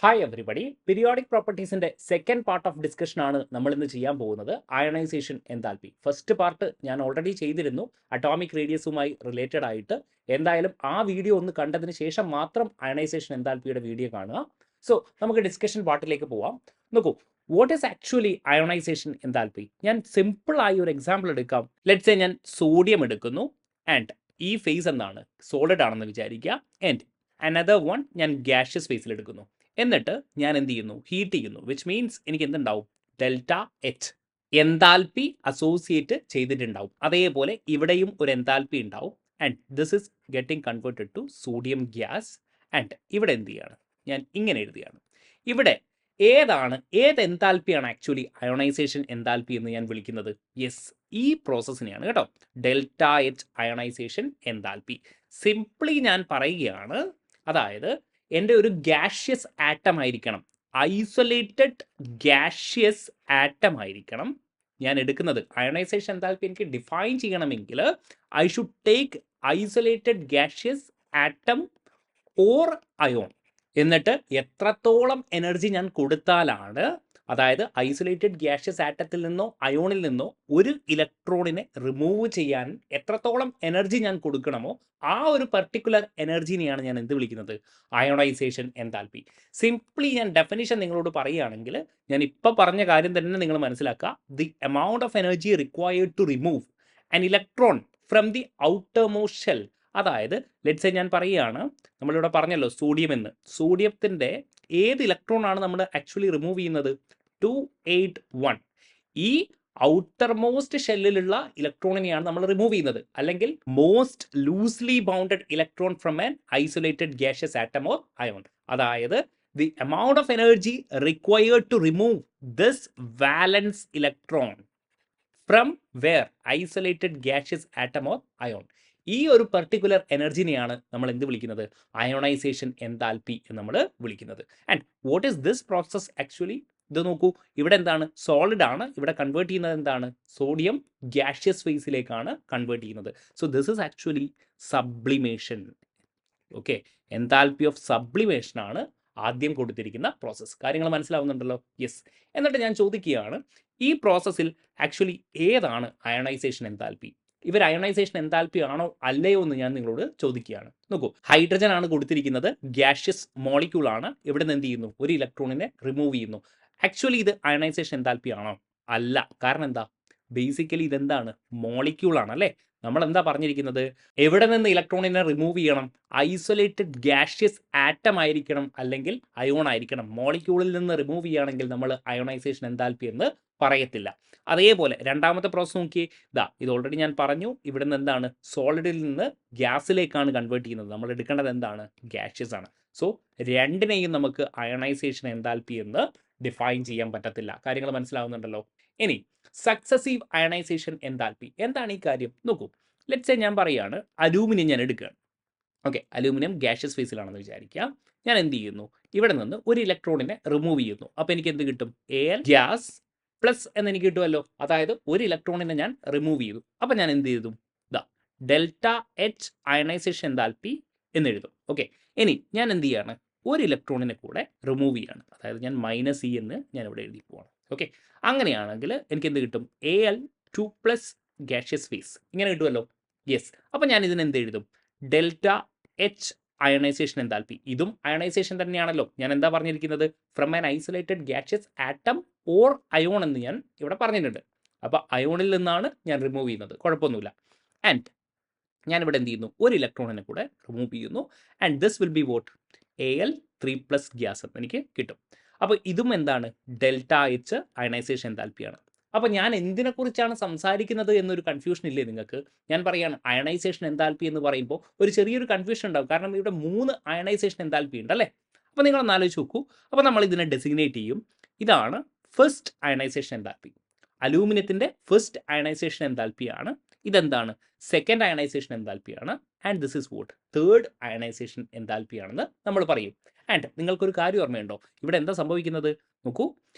Hi everybody. Periodic പ്രോപ്പർട്ടീസിന്റെ second part of discussion ആണ് നമ്മൾ ഇന്ന് ചെയ്യാൻ പോകുന്നത്. Ionisation enthalpy. ഫസ്റ്റ് പാർട്ട് ഞാൻ ഓൾറെഡി ചെയ്തിരുന്നു അറ്റോമിക് റേഡിയസുമായി റിലേറ്റഡ് ആയിട്ട്. എന്തായാലും ആ വീഡിയോ ഒന്ന് കണ്ടതിന് ശേഷം മാത്രം അയണൈസേഷൻ എൻതാൽപ്പിയുടെ വീഡിയോ കാണുക. സോ നമുക്ക് ഡിസ്കഷൻ പാർട്ടിലേക്ക് പോവാം. നോക്കൂ, what is actually ionisation enthalpy? ഞാൻ സിമ്പിൾ ആയി ഒരു എക്സാമ്പിൾ എടുക്കാം. ലെറ്റ്സ് സേ ഞാൻ സോഡിയം എടുക്കുന്നു ആൻഡ് ഈ ഫേസ് എന്താണ് സോളിഡ് ആണെന്ന് വിചാരിക്കുക. ആൻഡ് അനദർ വൺ ഞാൻ ഗ്യാഷ്യസ് ഫേസിൽ എടുക്കുന്നു. എന്നിട്ട് ഞാൻ എന്ത് ചെയ്യുന്നു? ഹീറ്റ് ചെയ്യുന്നു. വിച്ച് മീൻസ് എനിക്ക് എന്തുണ്ടാവും? ഡെൽറ്റ എച്ച് എൻതാൽപ്പി അസോസിയേറ്റ് ചെയ്തിട്ടുണ്ടാവും. അതേപോലെ ഇവിടെയും ഒരു എൻതാൽപ്പി ഉണ്ടാവും. And this is getting converted to sodium gas. And ഇവിടെ എന്ത് ചെയ്യാണ്? ഞാൻ ഇങ്ങനെ എഴുതുകയാണ്. ഇവിടെ ഏത് എൻതാൽപ്പിയാണ് ആക്ച്വലി അയോണൈസേഷൻ എൻതാൽപ്പി എന്ന് ഞാൻ വിളിക്കുന്നത്? യെസ്, ഈ പ്രോസസ്സിനെയാണ് കേട്ടോ, delta H ionisation enthalpy. Simply ഞാൻ പറയുകയാണ്, അതായത് എൻ്റെ ഒരു ഗ്യാഷ്യസ് ആറ്റം ആയിരിക്കണം, ഐസൊലേറ്റഡ് ഗ്യാഷ്യസ് ആറ്റം ആയിരിക്കണം ഞാൻ എടുക്കുന്നത്. അയണൈസേഷൻ എൻതാൽപ്പി എനിക്ക് ഡിഫൈൻ ചെയ്യണമെങ്കിൽ I should take isolated gaseous atom or ion. എന്നിട്ട് എത്രത്തോളം എനർജി ഞാൻ കൊടുത്താലാണ്, അതായത് ഐസൊലേറ്റഡ് ഗ്യാഷ്യസ് ആറ്റത്തിൽ നിന്നോ അയോണിൽ നിന്നോ ഒരു ഇലക്ട്രോണിനെ റിമൂവ് ചെയ്യാൻ എത്രത്തോളം എനർജി ഞാൻ കൊടുക്കണമോ ആ ഒരു പർട്ടിക്കുലർ എനർജിനെയാണ് ഞാൻ എന്ത് വിളിക്കുന്നത്? Ionisation enthalpy. സിംപ്ലി ഞാൻ ഡെഫിനിഷൻ നിങ്ങളോട് പറയുകയാണെങ്കിൽ, ഞാൻ ഇപ്പോൾ പറഞ്ഞ കാര്യം തന്നെ നിങ്ങൾ മനസ്സിലാക്കുക. The amount of energy required to remove an electron from the outermost shell. അതായത് ലെറ്റ്സ് ഞാൻ പറയുകയാണ്, നമ്മളിവിടെ പറഞ്ഞല്ലോ സോഡിയം എന്ന്. സോഡിയത്തിൻ്റെ ഏത് ഇലക്ട്രോൺ ആണ് നമ്മൾ ആക്ച്വലി റിമൂവ് ചെയ്യുന്നത്? 281. ഈ ഔട്ടർ മോസ്റ്റ് ഷെല്ലിലുള്ള ഇലക്ട്രോണിനെയാണ് നമ്മൾ റിമൂവ് ചെയ്യുന്നത്, അല്ലെങ്കിൽ most loosely bounded electron from an isolated gaseous atom or ion. അതായത് the amount of energy required to remove this valence electron from where? Isolated gaseous atom or ion. ഈ ഒരു particular എനർജിനെയാണ് നമ്മൾ എന്ത് വിളിക്കുന്നത്? Ionisation enthalpy എന്ന് നമ്മൾ വിളിക്കുന്നത്. And what is this process actually? ഇത് നോക്കൂ, ഇവിടെ എന്താണ്? സോളിഡ് ആണ്. ഇവിടെ കൺവേർട്ട് ചെയ്യുന്നത് എന്താണ്? സോഡിയം ഗ്യാഷ്യസ് ഫേസിലേക്കാണ് കൺവേർട്ട് ചെയ്യുന്നത്. So this is actually sublimation. Okay, enthalpy of sublimation ആണ് ആദ്യം കൊടുത്തിരിക്കുന്ന പ്രോസസ്സ്. കാര്യങ്ങൾ മനസ്സിലാവുന്നുണ്ടല്ലോ? യെസ്. എന്നിട്ട് ഞാൻ ചോദിക്കുകയാണ്, ഈ പ്രോസസ്സിൽ ആക്ച്വലി ഏതാണ് അയണൈസേഷൻ എൻതാൽപ്പി? ഇവർ അയണൈസേഷൻ എൻതാൽപ്പി ആണോ അല്ലയോ എന്ന് ഞാൻ നിങ്ങളോട് ചോദിക്കുകയാണ്. നോക്കൂ, ഹൈഡ്രജൻ ആണ് കൊടുത്തിരിക്കുന്നത്, ഗ്യാഷ്യസ് മോളിക്യൂൾ ആണ്. ഇവിടെ നിന്ന് എന്ത് ചെയ്യുന്നു? ഒരു ഇലക്ട്രോണിനെ റിമൂവ് ചെയ്യുന്നു. ആക്ച്വലി ഇത് അയണൈസേഷൻ എൻതാൽപ്പി ആണോ? അല്ല. കാരണം എന്താ? ബേസിക്കലി ഇതെന്താണ്? മോളിക്യൂൾ ആണ് അല്ലേ? നമ്മൾ എന്താ പറഞ്ഞിരിക്കുന്നത്? എവിടെ നിന്ന് ഇലക്ട്രോണിനെ റിമൂവ് ചെയ്യണം? ഐസൊലേറ്റഡ് ഗ്യാഷ്യസ് ആറ്റം ആയിരിക്കണം, അല്ലെങ്കിൽ അയോൺ ആയിരിക്കണം. മോളിക്യൂളിൽ നിന്ന് റിമൂവ് ചെയ്യുകയാണെങ്കിൽ നമ്മൾ അയോണൈസേഷൻ എൻതാൽപ്പി എന്ന് പറയത്തില്ല. അതേപോലെ രണ്ടാമത്തെ പ്രോസസ് നോക്കിയേ. ഇത് ഓൾറെഡി ഞാൻ പറഞ്ഞു. ഇവിടെ നിന്ന് എന്താണ്? സോളിഡിൽ നിന്ന് ഗ്യാസിലേക്കാണ് കൺവേർട്ട് ചെയ്യുന്നത്. നമ്മൾ എടുക്കേണ്ടത് എന്താണ്? ഗ്യാഷ്യസ് ആണ്. സോ രണ്ടിനെയും നമുക്ക് അയണൈസേഷൻ എൻതാൽപ്പി എന്ന് ഡിഫൈൻ ചെയ്യാൻ പറ്റത്തില്ല. കാര്യങ്ങൾ മനസ്സിലാവുന്നുണ്ടല്ലോ? ഇനി സക്സസീവ് അയണൈസേഷൻ എൻതാൽപ്പി എന്താണ് ഈ കാര്യം? നോക്കൂ, ലെറ്റ്സ് സേ ഞാൻ പറയുകയാണ്, അലൂമിനിയം ഞാൻ എടുക്കുകയാണ്. ഓക്കെ, അലൂമിനിയം ഗ്യാഷ്യസ് ഫേസിലാണെന്ന് വിചാരിക്കുക. ഞാൻ എന്ത് ചെയ്യുന്നു? ഇവിടെ നിന്ന് ഒരു ഇലക്ട്രോണിനെ റിമൂവ് ചെയ്യുന്നു. അപ്പോൾ എനിക്ക് എന്ത് കിട്ടും? Al ഗ്യാസ് പ്ലസ് എന്ന് എനിക്ക് കിട്ടുമല്ലോ. അതായത് ഒരു ഇലക്ട്രോണിനെ ഞാൻ റിമൂവ് ചെയ്തു. അപ്പോൾ ഞാൻ എന്ത് ചെയ്തു? ഡെൽറ്റ എച്ച് അയണൈസേഷൻ എൻതാൽപ്പി എന്ന് എഴുതും. ഓക്കെ, ഇനി ഞാൻ എന്ത് ചെയ്യാണ്? ഒരു ഇലക്ട്രോണിനെ കൂടെ റിമൂവ് ചെയ്യാണ്. അതായത് ഞാൻ -E എന്ന് ഞാൻ ഇവിടെ എഴുതി പോവാണ്. ഓക്കെ, അങ്ങനെയാണെങ്കിൽ എനിക്ക് എന്ത് കിട്ടും? Al2+ gaseous face. ഇങ്ങനെ കിട്ടുമല്ലോ. യെസ്. അപ്പോൾ ഞാൻ ഇതിന് എന്ത് എഴുതും? Delta H ionisation enthalpy. ഇതും അയണൈസേഷൻ തന്നെയാണല്ലോ. ഞാൻ എന്താ പറഞ്ഞിരിക്കുന്നത്? From an isolated gaseous atom or ion എന്ന് ഞാൻ ഇവിടെ പറഞ്ഞിട്ടുണ്ട്. അപ്പോൾ അയോണിൽ നിന്നാണ് ഞാൻ റിമൂവ് ചെയ്യുന്നത്, കുഴപ്പമൊന്നുമില്ല. ആൻഡ് ഞാൻ ഇവിടെ എന്ത് ചെയ്യുന്നു? ഒരു ഇലക്ട്രോണിനെ കൂടെ റിമൂവ് ചെയ്യുന്നു. And this will be what? Al3+ gas എന്ന് എനിക്ക് കിട്ടും. അപ്പോൾ ഇതും എന്താണ്? ഡെൽറ്റ എച്ച് അയണൈസേഷൻ എൻതാൽപ്പിയാണ്. അപ്പോൾ ഞാൻ എന്തിനെക്കുറിച്ചാണ് സംസാരിക്കുന്നത് എന്നൊരു കൺഫ്യൂഷൻ ഇല്ലേ നിങ്ങൾക്ക്? ഞാൻ പറയുകയാണ്, അയണൈസേഷൻ എൻതാൽപ്പി എന്ന് പറയുമ്പോൾ ഒരു ചെറിയൊരു കൺഫ്യൂഷൻ ഉണ്ടാവും. കാരണം ഇവിടെ 3 അയണൈസേഷൻ എൻതാൽപ്പി ഉണ്ട് അല്ലേ? അപ്പോൾ നിങ്ങളൊന്ന് ആലോചിച്ച് നോക്കൂ. അപ്പോൾ നമ്മൾ ഇതിനെ ഡെസിഗ്നേറ്റ് ചെയ്യും. ഇതാണ് ഫസ്റ്റ് അയണൈസേഷൻ എൻതാൽപ്പി. അലൂമിനിയത്തിൻ്റെ ഫസ്റ്റ് അയണൈസേഷൻ എൻതാൽപ്പിയാണ്. ഇതെന്താണ്? സെക്കൻഡ് അയണൈസേഷൻ എൻതാൽപ്പിയാണ്. And this is what? Third ionisation എൻതാൽപ്പിയാണെന്ന് നമ്മൾ പറയും. ആൻഡ് നിങ്ങൾക്കൊരു കാര്യം ഓർമ്മയുണ്ടോ? ഇവിടെ എന്താ സംഭവിക്കുന്നത്? നോക്കൂ,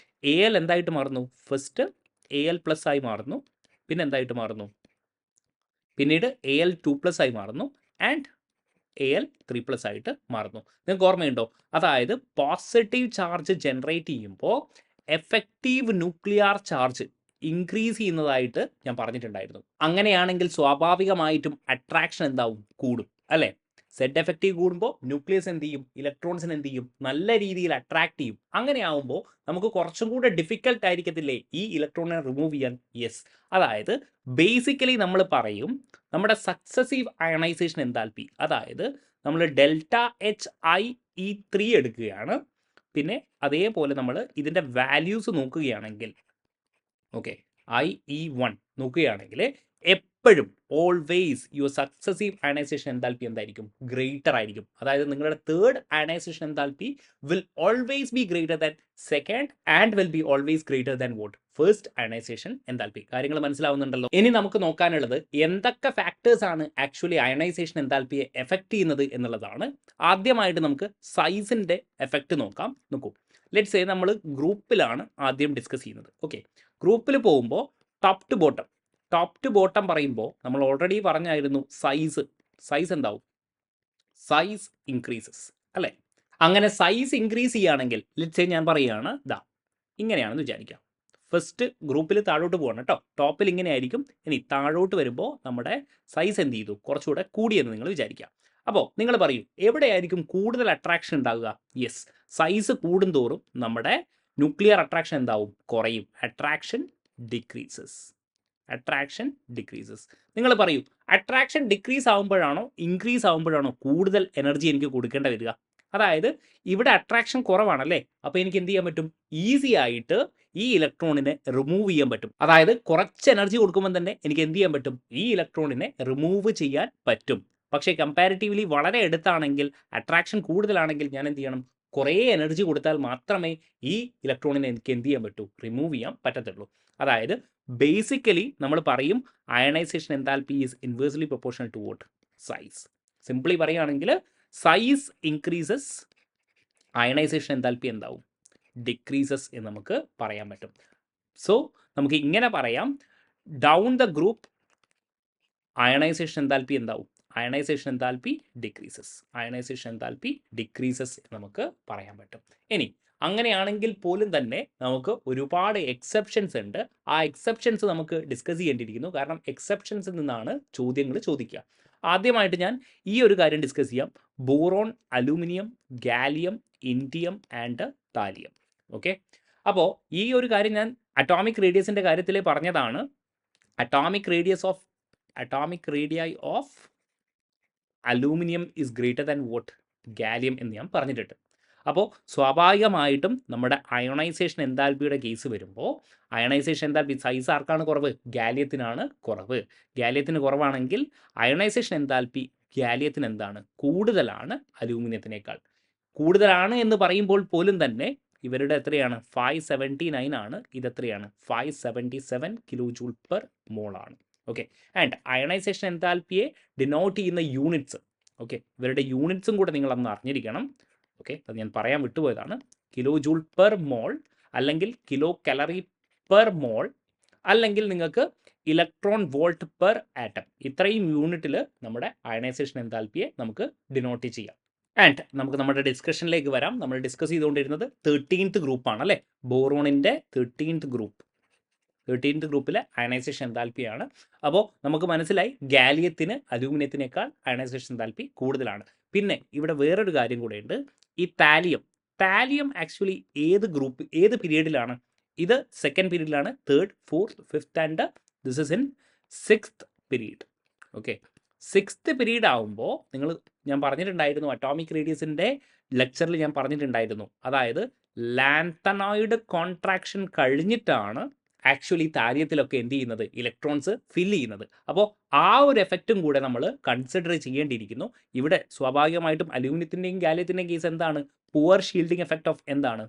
Al എന്തായിട്ട് മാറുന്നു? ഫസ്റ്റ് Al+ ആയി മാറുന്നു. പിന്നെ എന്തായിട്ട് മാറുന്നു? പിന്നീട് Al2+ ആയി മാറുന്നു. ആൻഡ് Al3+ ആയിട്ട് മാറുന്നു. നിങ്ങൾക്ക് ഓർമ്മയുണ്ടോ? അതായത് പോസിറ്റീവ് ചാർജ് ജനറേറ്റ് ചെയ്യുമ്പോൾ എഫക്റ്റീവ് ന്യൂക്ലിയർ ചാർജ് ഇൻക്രീസ് ചെയ്യുന്നതായിട്ട് ഞാൻ പറഞ്ഞിട്ടുണ്ടായിരുന്നു. അങ്ങനെയാണെങ്കിൽ സ്വാഭാവികമായിട്ടും അട്രാക്ഷൻ എന്താവും? കൂടും അല്ലേ? സെഡ് എഫക്റ്റീവ് കൂടുമ്പോൾ ന്യൂക്ലിയസ് എന്ത് ചെയ്യും? ഇലക്ട്രോൺസിന് എന്ത് ചെയ്യും? നല്ല രീതിയിൽ അട്രാക്ട് ചെയ്യും. അങ്ങനെയാവുമ്പോൾ നമുക്ക് കുറച്ചും കൂടെ ഡിഫിക്കൽട്ട് ആയിരിക്കത്തില്ലേ ഈ ഇലക്ട്രോണിനെ റിമൂവ് ചെയ്യാൻ? യെസ്. അതായത് ബേസിക്കലി നമ്മൾ പറയും നമ്മുടെ സക്സസീവ് അയണൈസേഷൻ എൻതാൽപ്പി, അതായത് നമ്മൾ ΔHIE3 എടുക്കുകയാണ്. പിന്നെ അതേപോലെ നമ്മൾ ഇതിൻ്റെ വാല്യൂസ് നോക്കുകയാണെങ്കിൽ, ഓക്കെ, IE1 നോക്കുകയാണെങ്കിൽ എപ്പോഴും always your successive ionisation enthalpy എന്തായിരിക്കും? ഗ്രേറ്റർ ആയിരിക്കും. അതായത് നിങ്ങളുടെ third ionisation enthalpy will always be greater than second and will be always greater than what? First ionisation enthalpy. കാര്യങ്ങൾ മനസ്സിലാവുന്നുണ്ടല്ലോ? ഇനി നമുക്ക് നോക്കാനുള്ളത് എന്തൊക്കെ ഫാക്ടേഴ്സ് ആണ് ആക്ച്വലി അയണൈസേഷൻ എൻതാൽപ്പിയെ എഫക്ട് ചെയ്യുന്നത് എന്നുള്ളതാണ്. ആദ്യമായിട്ട് നമുക്ക് സൈസിൻ്റെ എഫക്റ്റ് നോക്കാം. നോക്കൂ, ലെറ്റ്സ് സേ നമ്മൾ ഗ്രൂപ്പിലാണ് ആദ്യം ഡിസ്കസ് ചെയ്യുന്നത്. ഓക്കെ, ഗ്രൂപ്പിൽ പോകുമ്പോൾ ടോപ്പ് ടു ബോട്ടം പറയുമ്പോൾ നമ്മൾ ഓൾറെഡി പറഞ്ഞായിരുന്നു സൈസ് എന്താവും? സൈസ് ഇൻക്രീസസ് അല്ലേ? അങ്ങനെ സൈസ് ഇൻക്രീസ് ചെയ്യുകയാണെങ്കിൽ ലെറ്റ്സ് സേ ഞാൻ പറയുകയാണ് ഇങ്ങനെയാണെന്ന് വിചാരിക്കാം. ഫസ്റ്റ് ഗ്രൂപ്പിൽ താഴോട്ട് പോകണം കേട്ടോ. ടോപ്പിൽ ഇങ്ങനെ ആയിരിക്കും. ഇനി താഴോട്ട് വരുമ്പോൾ നമ്മുടെ സൈസ് എന്ത് ചെയ്തു? കുറച്ചുകൂടെ കൂടിയെന്ന് നിങ്ങൾ വിചാരിക്കാം. അപ്പോൾ നിങ്ങൾ പറയൂ, എവിടെയായിരിക്കും കൂടുതൽ അട്രാക്ഷൻ ഉണ്ടാവുക? യെസ്, സൈസ് കൂടുന്തോറും നമ്മുടെ ന്യൂക്ലിയർ അട്രാക്ഷൻ എന്താവും? കുറയും. Attraction decreases. നിങ്ങൾ പറയൂ, അട്രാക്ഷൻ ഡിക്രീസ് ആകുമ്പോഴാണോ ഇൻക്രീസ് ആകുമ്പോഴാണോ കൂടുതൽ എനർജി എനിക്ക് കൊടുക്കേണ്ട വരിക? അതായത് ഇവിടെ അട്രാക്ഷൻ കുറവാണല്ലേ, അപ്പോൾ എനിക്ക് എന്ത് ചെയ്യാൻ പറ്റും? ഈസി ആയിട്ട് ഈ ഇലക്ട്രോണിനെ റിമൂവ് ചെയ്യാൻ പറ്റും. അതായത് കുറച്ച് എനർജി കൊടുക്കുമ്പോൾ തന്നെ എനിക്ക് എന്ത് ചെയ്യാൻ പറ്റും? ഈ ഇലക്ട്രോണിനെ റിമൂവ് ചെയ്യാൻ പറ്റും. പക്ഷേ കമ്പാരിറ്റീവ്ലി വളരെ അടുത്താണെങ്കിൽ, അട്രാക്ഷൻ കൂടുതലാണെങ്കിൽ ഞാൻ എന്ത് ചെയ്യണം? കുറേ എനർജി കൊടുത്താൽ മാത്രമേ ഈ ഇലക്ട്രോണിനെ എനിക്ക് എന്ത് ചെയ്യാൻ പറ്റൂ? റിമൂവ് ചെയ്യാൻ പറ്റത്തുള്ളൂ. അതായത് ബേസിക്കലി നമ്മൾ പറയും ionisation enthalpy is inversely proportional to what? Size. Simply പറയുകയാണെങ്കിൽ സൈസ് ഇൻക്രീസസ്, അയണൈസേഷൻ എൻതാൽപ്പി എന്താവും? ഡിക്രീസസ് എന്ന് നമുക്ക് പറയാൻ പറ്റും. സോ നമുക്ക് ഇങ്ങനെ പറയാം, down the group ionisation enthalpy എന്താവും? അയണൈസേഷൻ എൻതാൽപ്പി ഡിക്രീസസ് എന്ന് നമുക്ക് പറയാൻ പറ്റും. ഇനി അങ്ങനെയാണെങ്കിൽ പോലും തന്നെ നമുക്ക് ഒരുപാട് എക്സെപ്ഷൻസ് ഉണ്ട്. ആ എക്സെപ്ഷൻസ് നമുക്ക് ഡിസ്കസ് ചെയ്യേണ്ടിയിരിക്കുന്നു. കാരണം എക്സെപ്ഷൻസിൽ നിന്നാണ് ചോദ്യങ്ങൾ ചോദിക്കുക. ആദ്യമായിട്ട് ഞാൻ ഈ ഒരു കാര്യം ഡിസ്കസ് ചെയ്യാം. Boron, aluminium, gallium, indium and thallium. Okay, അപ്പോൾ ഈ ഒരു കാര്യം ഞാൻ അറ്റോമിക് റേഡിയസിൻ്റെ കാര്യത്തിൽ പറഞ്ഞതാണ്. Atomic radii of aluminium is greater than vote? Gallium എന്ന് ഞാൻ പറഞ്ഞിട്ടുണ്ട്. അപ്പോൾ സ്വാഭാവികമായിട്ടും നമ്മുടെ അയോണൈസേഷൻ എൻതാൽപ്പിയുടെ കേസ് വരുമ്പോൾ അയോണൈസേഷൻ എൻതാൽപ്പി സൈസ് ആർക്കാണ് കുറവ്? ഗാലിയത്തിനാണ് കുറവ്. ഗാലിയത്തിന് കുറവാണെങ്കിൽ അയോണൈസേഷൻ എൻതാൽപ്പി ഗാലിയത്തിന് എന്താണ്? കൂടുതലാണ് അലൂമിനിയത്തിനേക്കാൾ. കൂടുതലാണ് എന്ന് പറയുമ്പോൾ പോലും തന്നെ ഇവരുടെ എത്രയാണ്? 579 ആണ്. ഇതെത്രയാണ്? 577 കിലോജൂൾ പെർ മോൾ ആണ്. ഓക്കെ, ആൻഡ് അയണൈസേഷൻ എൻതാൽപ്പിയെ ഡിനോട്ട് ചെയ്യുന്ന യൂണിറ്റ്സ്, ഓക്കെ, ഇവരുടെ യൂണിറ്റ്സും കൂടെ നിങ്ങൾ അന്ന് അറിഞ്ഞിരിക്കണം. ഓക്കെ, അത് ഞാൻ പറയാൻ വിട്ടുപോയതാണ്. കിലോ ജൂൾ പെർ മോൾ, അല്ലെങ്കിൽ കിലോ കലറി പെർ മോൾ, അല്ലെങ്കിൽ നിങ്ങൾക്ക് ഇലക്ട്രോൺ വോൾട്ട് പെർ ആറ്റം. ഇത്രയും യൂണിറ്റിൽ നമ്മുടെ അയണൈസേഷൻ എൻതാൽപ്പിയെ നമുക്ക് ഡിനോട്ട് ചെയ്യാം. ആൻഡ് നമുക്ക് നമ്മുടെ ഡിസ്കഷനിലേക്ക് വരാം. നമ്മൾ ഡിസ്കസ് ചെയ്തുകൊണ്ടിരുന്നത് 13th ഗ്രൂപ്പാണ് അല്ലേ? ബോറോണിൻ്റെ 13th ഗ്രൂപ്പിലെ അയണൈസേഷൻ എൻതാൽപ്പിയാണ്. അപ്പോൾ നമുക്ക് മനസ്സിലായി ഗാലിയത്തിന് അലൂമിനിയത്തിനേക്കാൾ അയണൈസേഷൻ എൻതാൽപ്പി കൂടുതലാണ്. പിന്നെ ഇവിടെ വേറൊരു കാര്യം കൂടെ ഉണ്ട്. ഈ താലിയം ആക്ച്വലി ഏത് പീരീഡിലാണ്? ഇത് സെക്കൻഡ് പീരീഡിലാണ്. Third, fourth, fifth and this is in 6th period. Okay, 6th period ആവുമ്പോൾ ഞാൻ പറഞ്ഞിട്ടുണ്ടായിരുന്നു, അറ്റോമിക് റേഡിയസിൻ്റെ ലെക്ചറിൽ ഞാൻ പറഞ്ഞിട്ടുണ്ടായിരുന്നു, അതായത് ലാന്തനോയിഡ് കോൺട്രാക്ഷൻ കഴിഞ്ഞിട്ടാണ് ആക്ച്വലി താലിയത്തിലൊക്കെ എന്ത് ചെയ്യുന്നത്? ഇലക്ട്രോൺസ് ഫില്ല് ചെയ്യുന്നത്. അപ്പോൾ ആ ഒരു എഫക്റ്റും കൂടെ നമ്മൾ കൺസിഡർ ചെയ്യേണ്ടിയിരിക്കുന്നു. ഇവിടെ സ്വാഭാവികമായിട്ടും അലൂമിനിയത്തിൻ്റെയും ഗാലിയത്തിൻ്റെയും കേസ് എന്താണ്? പുവർ ഷീൽഡിംഗ് എഫക്റ്റ് ഓഫ് എന്താണ്?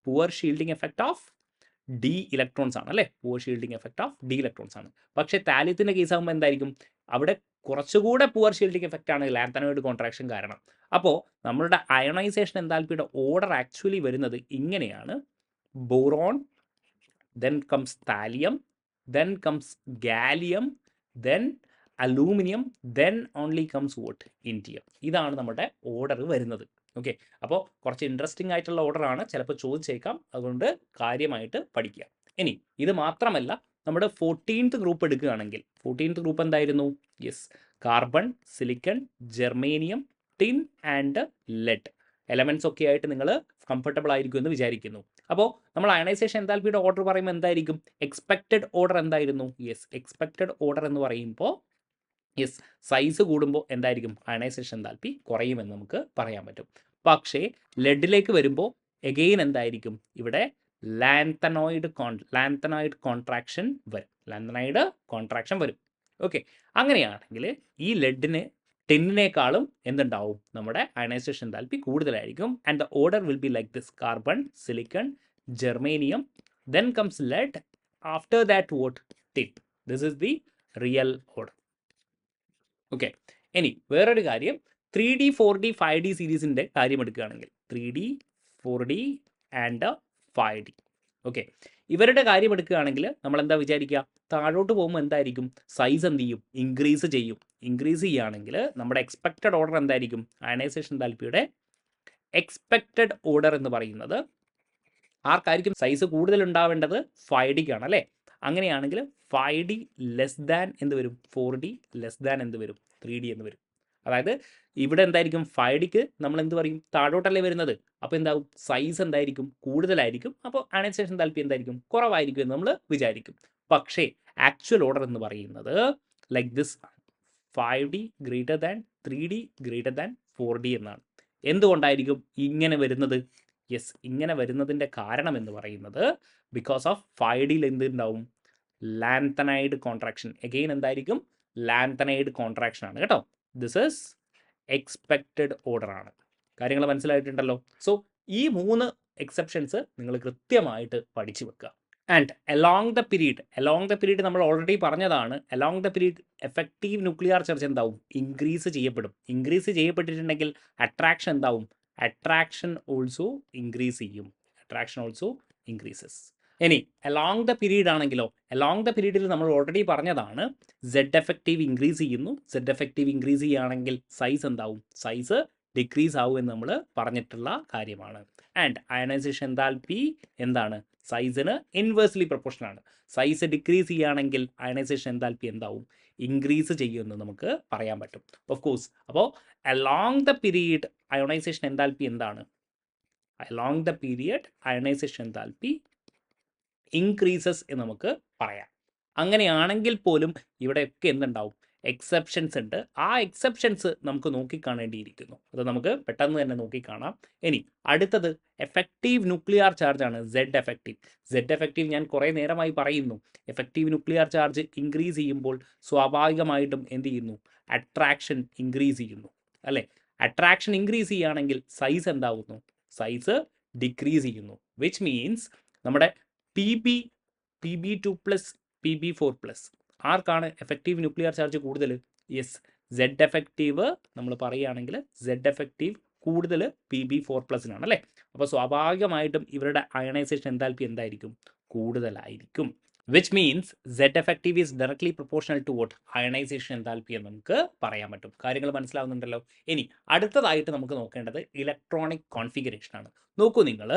Poor shielding effect of D electrons ആണ് അല്ലേ? Poor shielding effect of D electrons ആണ്. പക്ഷേ താലിയത്തിൻ്റെ കേസ് ആകുമ്പോൾ എന്തായിരിക്കും? അവിടെ കുറച്ചുകൂടെ പുവർ ഷീൽഡിംഗ് എഫക്റ്റ് ആണ് ലാന്തനോയിഡ് കോൺട്രാക്ഷൻ കാരണം. അപ്പോൾ നമ്മളുടെ അയണൈസേഷൻ എൻതാൽപ്പിയുടെ ഓർഡർ ആക്ച്വലി വരുന്നത് ഇങ്ങനെയാണ്: boron, then comes thallium, then comes gallium, then aluminium, then only comes vote indium. ഇതാണ് നമ്മുടെ ഓർഡർ വരുന്നത്. ഓക്കെ, അപ്പോൾ കുറച്ച് ഇൻട്രസ്റ്റിംഗ് ആയിട്ടുള്ള ഓർഡറാണ്, ചിലപ്പോൾ ചോദിച്ചേക്കാം, അതുകൊണ്ട് കാര്യമായിട്ട് പഠിക്കുക. ഇനി ഇത് മാത്രമല്ല, നമ്മുടെ 14th ഗ്രൂപ്പ് എടുക്കുകയാണെങ്കിൽ 14th ഗ്രൂപ്പ് എന്തായിരുന്നു? Yes, carbon, silicon, germanium, tin and lead elements ഒക്കെ ആയിട്ട് നിങ്ങൾ കംഫർട്ടബിൾ ആയിരിക്കും എന്ന് വിചാരിക്കുന്നു. അപ്പോൾ നമ്മൾ അയണൈസേഷൻ എൻതാൽപ്പിയുടെ ഓർഡർ പറയുമ്പോൾ എന്തായിരിക്കും? എക്സ്പെക്റ്റഡ് ഓർഡർ എന്തായിരുന്നു? യെസ്, എക്സ്പെക്റ്റഡ് ഓർഡർ എന്ന് പറയുമ്പോൾ യെസ്, സൈസ് കൂടുമ്പോൾ എന്തായിരിക്കും? അയണൈസേഷൻ എൻതാൽപ്പി കുറയുമെന്ന് നമുക്ക് പറയാൻ പറ്റും. പക്ഷേ ലെഡിലേക്ക് വരുമ്പോൾ എഗെയിൻ എന്തായിരിക്കും? ഇവിടെ ലാന്തനോയിഡ് കോൺട്രാക്ഷൻ വരും. ഓക്കെ, അങ്ങനെയാണെങ്കിൽ ഈ ലെഡിന് ടെന്നിനേക്കാളും എന്തുണ്ടാവും? നമ്മുടെ അയണൈസേഷൻ എൻതാൽപ്പി കൂടുതലായിരിക്കും. And the order will be like this: carbon, silicon, germanium, then comes lead, after that what? tin. This is the real order. Okay, ഇനി വേറൊരു കാര്യം, 3D 4D 5D സീരീസിൻ്റെ കാര്യം എടുക്കുകയാണെങ്കിൽ 3D 4D and 5D, okay, ഇവരുടെ കാര്യം എടുക്കുകയാണെങ്കിൽ നമ്മൾ എന്താ വിചാരിക്കുക? താഴോട്ട് പോകുമ്പോൾ എന്തായിരിക്കും? സൈസ് എന്ത് ചെയ്യും? ഇൻക്രീസ് ചെയ്യും. ഇൻക്രീസ് ചെയ്യുകയാണെങ്കിൽ നമ്മുടെ എക്സ്പെക്റ്റഡ് ഓർഡർ എന്തായിരിക്കും? അയണൈസേഷൻ എൻതാൽപ്പിയുടെ എക്സ്പെക്റ്റഡ് ഓർഡർ എന്ന് പറയുന്നത് ആർക്കായിരിക്കും? സൈസ് കൂടുതൽ ഉണ്ടാവേണ്ടത് 5Dക്കാണ് അല്ലേ? അങ്ങനെയാണെങ്കിൽ 5D ലെസ് ദാൻ എന്ത് വരും? 4D ലെസ് ദാൻ എന്ത് വരും? 3D എന്ന് വരും. അതായത് ഇവിടെ എന്തായിരിക്കും? 5Dക്ക് നമ്മൾ എന്ത് പറയും? താഴോട്ടല്ലേ വരുന്നത്. അപ്പോൾ എന്താവും? സൈസ് എന്തായിരിക്കും? കൂടുതലായിരിക്കും. അപ്പോൾ അയണൈസേഷൻ എൻതാൽപ്പി എന്തായിരിക്കും? കുറവായിരിക്കും എന്ന് നമ്മൾ വിചാരിക്കും. പക്ഷേ ആക്ച്വൽ ഓർഡർ എന്ന് പറയുന്നത് like this: 5D greater than 3D greater than 4D എന്നാണ്. എന്തുകൊണ്ടായിരിക്കും ഇങ്ങനെ വരുന്നത്? യെസ്, ഇങ്ങനെ വരുന്നതിൻ്റെ കാരണം എന്ന് പറയുന്നത് ബിക്കോസ് ഓഫ് 5Dയിൽ എന്തുണ്ടാവും? Lanthanide contraction. എഗെയിൻ എന്തായിരിക്കും? ലാന്തനൈഡ് കോൺട്രാക്ഷൻ ആണ് കേട്ടോ. ദിസ് ഈസ് എക്സ്പെക്റ്റഡ് ഓർഡർ ആണ്. കാര്യങ്ങൾ മനസ്സിലായിട്ടുണ്ടല്ലോ. സോ ഈ 3 എക്സെപ്ഷൻസ് നിങ്ങൾ കൃത്യമായിട്ട് പഠിച്ചു വെക്കുക. ആൻഡ് അലോങ് ദ പീരീഡ് നമ്മൾ ഓൾറെഡി പറഞ്ഞതാണ്. Along the period effective nuclear charge എന്താവും? ഇൻക്രീസ് ചെയ്യപ്പെടും. ഇൻക്രീസ് ചെയ്യപ്പെട്ടിട്ടുണ്ടെങ്കിൽ അട്രാക്ഷൻ എന്താവും? അട്രാക്ഷൻ ഓൾസോ ഇൻക്രീസ് ചെയ്യും. Attraction also increases. ഇനി അലോങ് ദ പീരീഡ് ആണെങ്കിലോ, അലോങ് ദ പീരീഡിൽ നമ്മൾ ഓൾറെഡി പറഞ്ഞതാണ് സെഡ് എഫക്റ്റീവ് ഇൻക്രീസ് ചെയ്യുന്നു. സെഡ് എഫക്റ്റീവ് ഇൻക്രീസ് ചെയ്യുകയാണെങ്കിൽ സൈസ് എന്താവും? സൈസ് ഡിക്രീസ് ആവും എന്ന് നമ്മൾ പറഞ്ഞിട്ടുള്ള കാര്യമാണ്. ആൻഡ് അയണൈസേഷൻ എൻതാൽപ്പി എന്താണ്? സൈസിന് ഇൻവേഴ്സ്ലി പ്രൊപ്പോർഷണൽ ആണ്. സൈസ് ഡിക്രീസ് ചെയ്യുകയാണെങ്കിൽ അയണൈസേഷൻ എൻതാൽപ്പി എന്താവും? ഇൻക്രീസ് ചെയ്യുമെന്ന് നമുക്ക് പറയാൻ പറ്റും. ഓഫ് കോഴ്സ്, അപ്പോൾ along the period ionisation enthalpy എന്താണ്? Along the period ionisation enthalpy increases എന്ന് നമുക്ക് പറയാം. അങ്ങനെയാണെങ്കിൽ പോലും ഇവിടെയൊക്കെ എന്തുണ്ടാവും? എക്സെപ്ഷൻസ് ഉണ്ട്. ആ എക്സെപ്ഷൻസ് നമുക്ക് നോക്കിക്കാണേണ്ടിയിരിക്കുന്നു. അത് നമുക്ക് പെട്ടെന്ന് തന്നെ നോക്കിക്കാണാം. ഇനി അടുത്തത് എഫക്റ്റീവ് ന്യൂക്ലിയർ ചാർജ് ആണ്. സെഡ് എഫക്റ്റീവ് ഞാൻ കുറേ നേരമായി പറയുന്നു. എഫക്റ്റീവ് ന്യൂക്ലിയർ ചാർജ് ഇൻക്രീസ് ചെയ്യുമ്പോൾ സ്വാഭാവികമായിട്ടും എന്ത് ചെയ്യുന്നു? അട്രാക്ഷൻ ഇൻക്രീസ് ചെയ്യുന്നു അല്ലേ? അട്രാക്ഷൻ ഇൻക്രീസ് ചെയ്യുകയാണെങ്കിൽ സൈസ് എന്താവുന്നു? സൈസ് ഡിക്രീസ് ചെയ്യുന്നു. വിച്ച് മീൻസ് നമ്മുടെ PB2+, PB4+, ആർക്കാണ് എഫക്റ്റീവ് ന്യൂക്ലിയർ ചാർജ് കൂടുതൽ? യെസ്, സെഡ് എഫക്റ്റീവ് നമ്മൾ പറയുകയാണെങ്കിൽ സെഡ് എഫക്റ്റീവ് കൂടുതൽ PB4+നാണ് അല്ലേ? അപ്പോൾ സ്വാഭാവികമായിട്ടും ഇവരുടെ അയണൈസേഷൻ എൻതാൽപ്പി എന്തായിരിക്കും? കൂടുതലായിരിക്കും. Which means Z effective is directly proportional to what? Ionisation enthalpy എന്ന് നമുക്ക് പറയാൻ പറ്റും. കാര്യങ്ങൾ മനസ്സിലാവുന്നുണ്ടല്ലോ. ഇനി അടുത്തതായിട്ട് നമുക്ക് നോക്കേണ്ടത് ഇലക്ട്രോണിക് കോൺഫിഗറേഷൻ ആണ്. നോക്കൂ നിങ്ങൾ,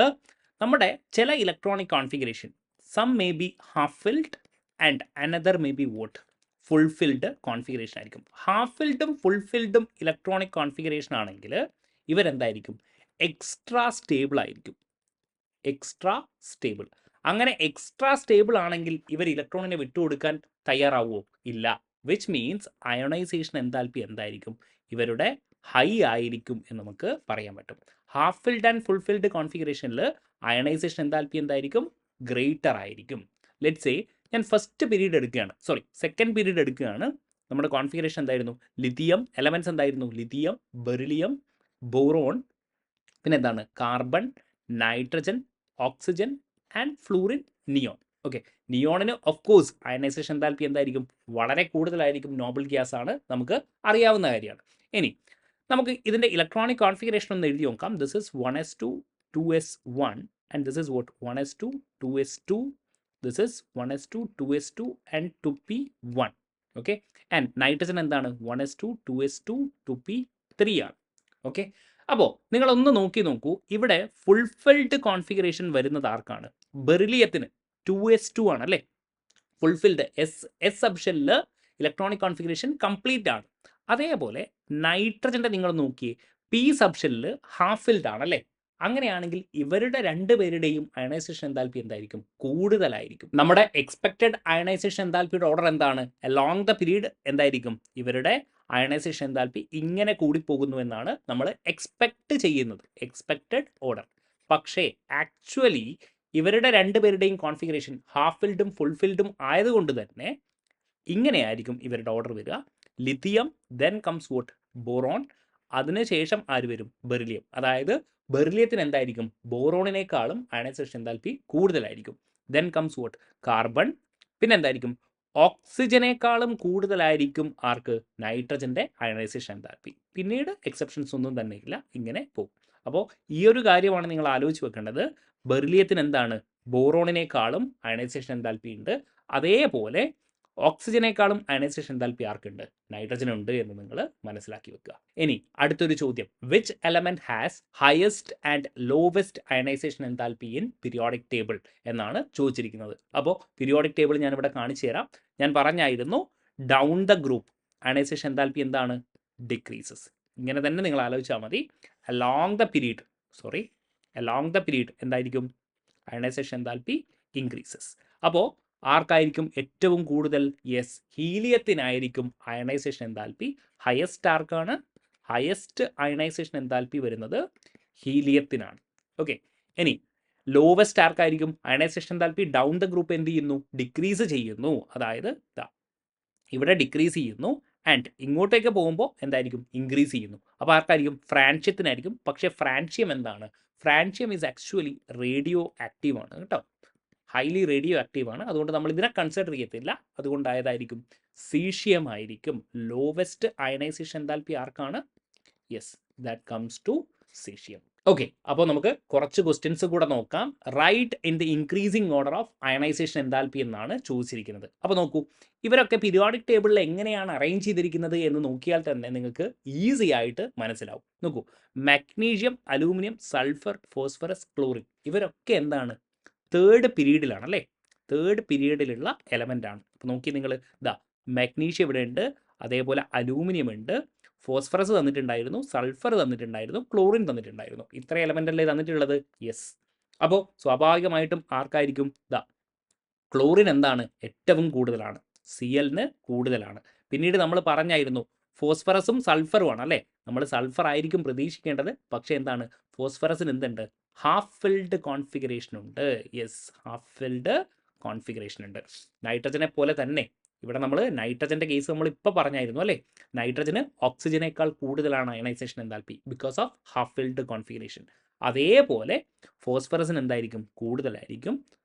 നമ്മുടെ ചില electronic configuration some may be half filled and another may be what? Full filled configuration ആയിരിക്കും. ഹാഫ് ഫിൽഡും ഫുൾ ഫിൽഡും ഇലക്ട്രോണിക് കോൺഫിഗറേഷൻ ആണെങ്കിൽ ഇവരെന്തായിരിക്കും? എക്സ്ട്രാ സ്റ്റേബിൾ ആയിരിക്കും. Extra stable. അങ്ങനെ എക്സ്ട്രാ സ്റ്റേബിൾ ആണെങ്കിൽ ഇവർ ഇലക്ട്രോണിനെ വിട്ടുകൊടുക്കാൻ തയ്യാറാവുമോ? ഇല്ല. വിച്ച് മീൻസ് അയോണൈസേഷൻ എൻതാൽപ്പി എന്തായിരിക്കും? ഇവരുടെ ഹൈ ആയിരിക്കും എന്ന് നമുക്ക് പറയാൻ പറ്റും. Half filled and full filled കോൺഫിഗറേഷനിൽ അയണൈസേഷൻ എൻതാൽപ്പി എന്തായിരിക്കും? ഗ്രേറ്റർ ആയിരിക്കും. ലെറ്റ്സ് സേ ഞാൻ ഫസ്റ്റ് പീരീഡ് എടുക്കുകയാണ്, സെക്കൻഡ് പീരീഡ് എടുക്കുകയാണ്. നമ്മുടെ കോൺഫിഗറേഷൻ എന്തായിരുന്നു? ലിഥിയം എലമെൻറ്റ്സ് എന്തായിരുന്നു? ലിഥിയം, ബെറിലിയം, ബോറോൺ, പിന്നെ എന്താണ്? Carbon, nitrogen, oxygen and fluorine, neon. Okay, നിയോണിന് ഓഫ് കോഴ്സ് അയണൈസേഷൻ എൻതാൽപ്പി എന്തായിരിക്കും? വളരെ കൂടുതലായിരിക്കും. നോബൽ ഗ്യാസ് ആണ്, നമുക്ക് അറിയാവുന്ന കാര്യമാണ്. ഇനി നമുക്ക് ഇതിൻ്റെ ഇലക്ട്രോണിക് കോൺഫിഗറേഷൻ ഒന്ന് എഴുതി നോക്കാം. This is 1s2 2s1 and this is what? 1s2 2s2, this is 1s2 2s2 and 2p1. Okay. And nitrogen എന്താണ് 1s2 2s2 2p3 ആണ്. ഓക്കെ. അപ്പോൾ നിങ്ങളൊന്ന് നോക്കൂ, ഇവിടെ ഫുൾഫിൽഡ് കോൺഫിഗറേഷൻ വരുന്നത് ആർക്കാണ്? ബെറിലിയത്തിന് 2s2 ആണ് അല്ലേ, ഫുൾഫിൽഡ്. എസ് സബ്ഷനിൽ ഇലക്ട്രോണിക് കോൺഫിഗറേഷൻ കംപ്ലീറ്റ് ആണ്. അതേപോലെ നൈട്രജൻ്റെ നിങ്ങൾ നോക്കിയേ, പി സബ്ഷനിൽ ഹാഫ് ഫിൽഡ് ആണ് അല്ലേ. അങ്ങനെയാണെങ്കിൽ ഇവരുടെ രണ്ടുപേരുടെയും അയണൈസേഷൻ എന്താൽപ്പി എന്തായിരിക്കും? കൂടുതലായിരിക്കും. നമ്മുടെ എക്സ്പെക്റ്റഡ് അയണൈസേഷൻ എന്താൽപ്പിയുടെ ഓർഡർ എന്താണ്? അലോങ് ദ പീരീഡ് എന്തായിരിക്കും? ഇവരുടെ അയണൈസേഷൻ എന്താൽപ്പി ഇങ്ങനെ കൂടിപ്പോകുന്നു എന്നാണ് നമ്മൾ എക്സ്പെക്റ്റ് ചെയ്യുന്നത്, എക്സ്പെക്റ്റഡ് ഓർഡർ. പക്ഷേ ആക്ച്വലി ഇവരുടെ രണ്ടുപേരുടെയും കോൺഫിഗറേഷൻ ഹാഫ് ഫിൽഡും ഫുൾ ഫിൽഡും ആയതുകൊണ്ട് തന്നെ ഇങ്ങനെയായിരിക്കും ഇവരുടെ ഓർഡർ വരിക. Lithium, then comes vote? Boron, അതിനുശേഷം ആര് വരും? ബെറിലിയം. അതായത് ബെറിലിയത്തിന് എന്തായിരിക്കും? ബോറോണിനേക്കാളും അയണൈസേഷൻ എന്താൽപ്പി കൂടുതലായിരിക്കും. Then comes vote? കാർബൺ. പിന്നെ എന്തായിരിക്കും? ഓക്സിജനേക്കാളും കൂടുതലായിരിക്കും ആർക്ക്? നൈട്രജൻ്റെ അയണൈസേഷൻ എന്താൽപ്പി. പിന്നീട് എക്സെപ്ഷൻസ് ഒന്നും തന്നെ ഇല്ല, ഇങ്ങനെ പോകും. അപ്പോൾ ഈ ഒരു കാര്യമാണ് നിങ്ങൾ ആലോചിച്ച് വെക്കേണ്ടത്. ബെറിലിയത്തിന് എന്താണ്? ബോറോണിനേക്കാളും അയണൈസേഷൻ എന്താൽപ്പി ഉണ്ട്. അതേപോലെ ഓക്സിജനേക്കാളും അയണൈസേഷൻ എന്താൽപ്പി ആർക്കുണ്ട്? നൈട്രജനുണ്ട് എന്ന് നിങ്ങൾ മനസ്സിലാക്കി വെക്കുക. ഇനി അടുത്തൊരു ചോദ്യം, which element has highest and lowest ionisation enthalpy in periodic table എന്നാണ് ചോദിച്ചിരിക്കുന്നത്. അപ്പോൾ പീരിയോഡിക് ടേബിൾ ഞാനിവിടെ കാണിച്ചു തരാം. ഞാൻ പറഞ്ഞായിരുന്നു down the group ionisation enthalpy എന്താണ്? ഡിക്രീസസ്. ഇങ്ങനെ തന്നെ നിങ്ങൾ ആലോചിച്ചാൽ മതി. അലോങ് ദ പീരീഡ് എന്തായിരിക്കും? Ionisation enthalpy increases. അപ്പോൾ ആർക്കായിരിക്കും ഏറ്റവും കൂടുതൽ? യെസ്, ഹീലിയത്തിനായിരിക്കും അയണൈസേഷൻ എന്താൽപ്പി ഹയസ്റ്റ്. ആർക്കാണ് ഹയസ്റ്റ് അയണൈസേഷൻ എന്താൽപ്പി വരുന്നത്? ഹീലിയത്തിനാണ്. ഓക്കെ. ഇനി ലോവസ്റ്റ് ആർക്കായിരിക്കും? Ionisation enthalpy down the group എന്ത് ചെയ്യുന്നു? ഡിക്രീസ് ചെയ്യുന്നു. അതായത് ഇവിടെ ഡിക്രീസ് ചെയ്യുന്നു ആൻഡ് ഇങ്ങോട്ടേക്ക് പോകുമ്പോൾ എന്തായിരിക്കും? ഇൻക്രീസ് ചെയ്യുന്നു. അപ്പോൾ ആർക്കായിരിക്കും? ഫ്രാൻഷ്യത്തിനായിരിക്കും. പക്ഷേ ഫ്രാൻഷ്യം എന്താണ്? Francium is actually radio active ആണ് കേട്ടോ, ഹൈലി റേഡിയോ ആക്റ്റീവ് ആണ്. അതുകൊണ്ട് നമ്മൾ ഇതിനെ കൺസിഡർ ചെയ്യത്തില്ല. അതുകൊണ്ടായതായിരിക്കും സീഷ്യം ആയിരിക്കും ലോവസ്റ്റ് അയണൈസേഷൻ എന്താൽപ്പി. ആർക്കാണ്? Yes, that comes to caesium. Okay. അപ്പോൾ നമുക്ക് കുറച്ച് ക്വസ്റ്റ്യൻസ് കൂടെ നോക്കാം. Right in the increasing order of ionisation enthalpy എന്നാണ് ചോദിച്ചിരിക്കുന്നത്. അപ്പോൾ നോക്കൂ, ഇവരൊക്കെ പീരിയോഡിക് ടേബിളിൽ എങ്ങനെയാണ് അറേഞ്ച് ചെയ്തിരിക്കുന്നത് എന്ന് നോക്കിയാൽ തന്നെ നിങ്ങൾക്ക് ഈസി ആയിട്ട് മനസ്സിലാവും. നോക്കൂ, magnesium, aluminium, sulphur, phosphorus, chlorine, ഇവരൊക്കെ എന്താണ്? തേർഡ് പീരീഡിലാണ് അല്ലേ. തേർഡ് പീരീഡിലുള്ള എലമെൻ്റ് ആണ്. അപ്പോൾ നോക്കി നിങ്ങൾ, മഗ്നീഷ്യം ഇവിടെ ഉണ്ട്, അതേപോലെ അലൂമിനിയം ഉണ്ട്, ഫോസ്ഫറസ് തന്നിട്ടുണ്ടായിരുന്നു, സൾഫർ തന്നിട്ടുണ്ടായിരുന്നു, ക്ലോറിൻ തന്നിട്ടുണ്ടായിരുന്നു. ഇത്ര എലമെൻ്റ് അല്ലേ തന്നിട്ടുള്ളത്? യെസ്. അപ്പോൾ സ്വാഭാവികമായിട്ടും ആർക്കായിരിക്കും? ക്ലോറിൻ എന്താണ്? ഏറ്റവും കൂടുതലാണ്, Cl-ന് കൂടുതലാണ്. പിന്നീട് നമ്മൾ പറഞ്ഞായിരുന്നു ഫോസ്ഫറസും സൾഫറുമാണ് അല്ലേ. നമ്മൾ സൾഫർ ആയിരിക്കും പ്രതീക്ഷിക്കേണ്ടത്. പക്ഷേ എന്താണ്? ഫോസ്ഫറസിന് എന്തുണ്ട്? ഹാഫ് ഫിൽഡ് കോൺഫിഗറേഷൻ ഉണ്ട്. യെസ്, ഹാഫ് ഫിൽഡ് കോൺഫിഗറേഷൻ ഉണ്ട്. നൈട്രജനെ പോലെ തന്നെ ഇവിടെ നമ്മൾ നൈട്രജൻ്റെ കേസ് നമ്മൾ ഇപ്പോൾ പറഞ്ഞായിരുന്നു അല്ലേ. നൈട്രജന് ഓക്സിജനേക്കാൾ കൂടുതലാണ് ionisation enthalpy because of half filled configuration. അതേപോലെ ഫോസ്ഫറസിന് എന്തായിരിക്കും? കൂടുതലായിരിക്കും.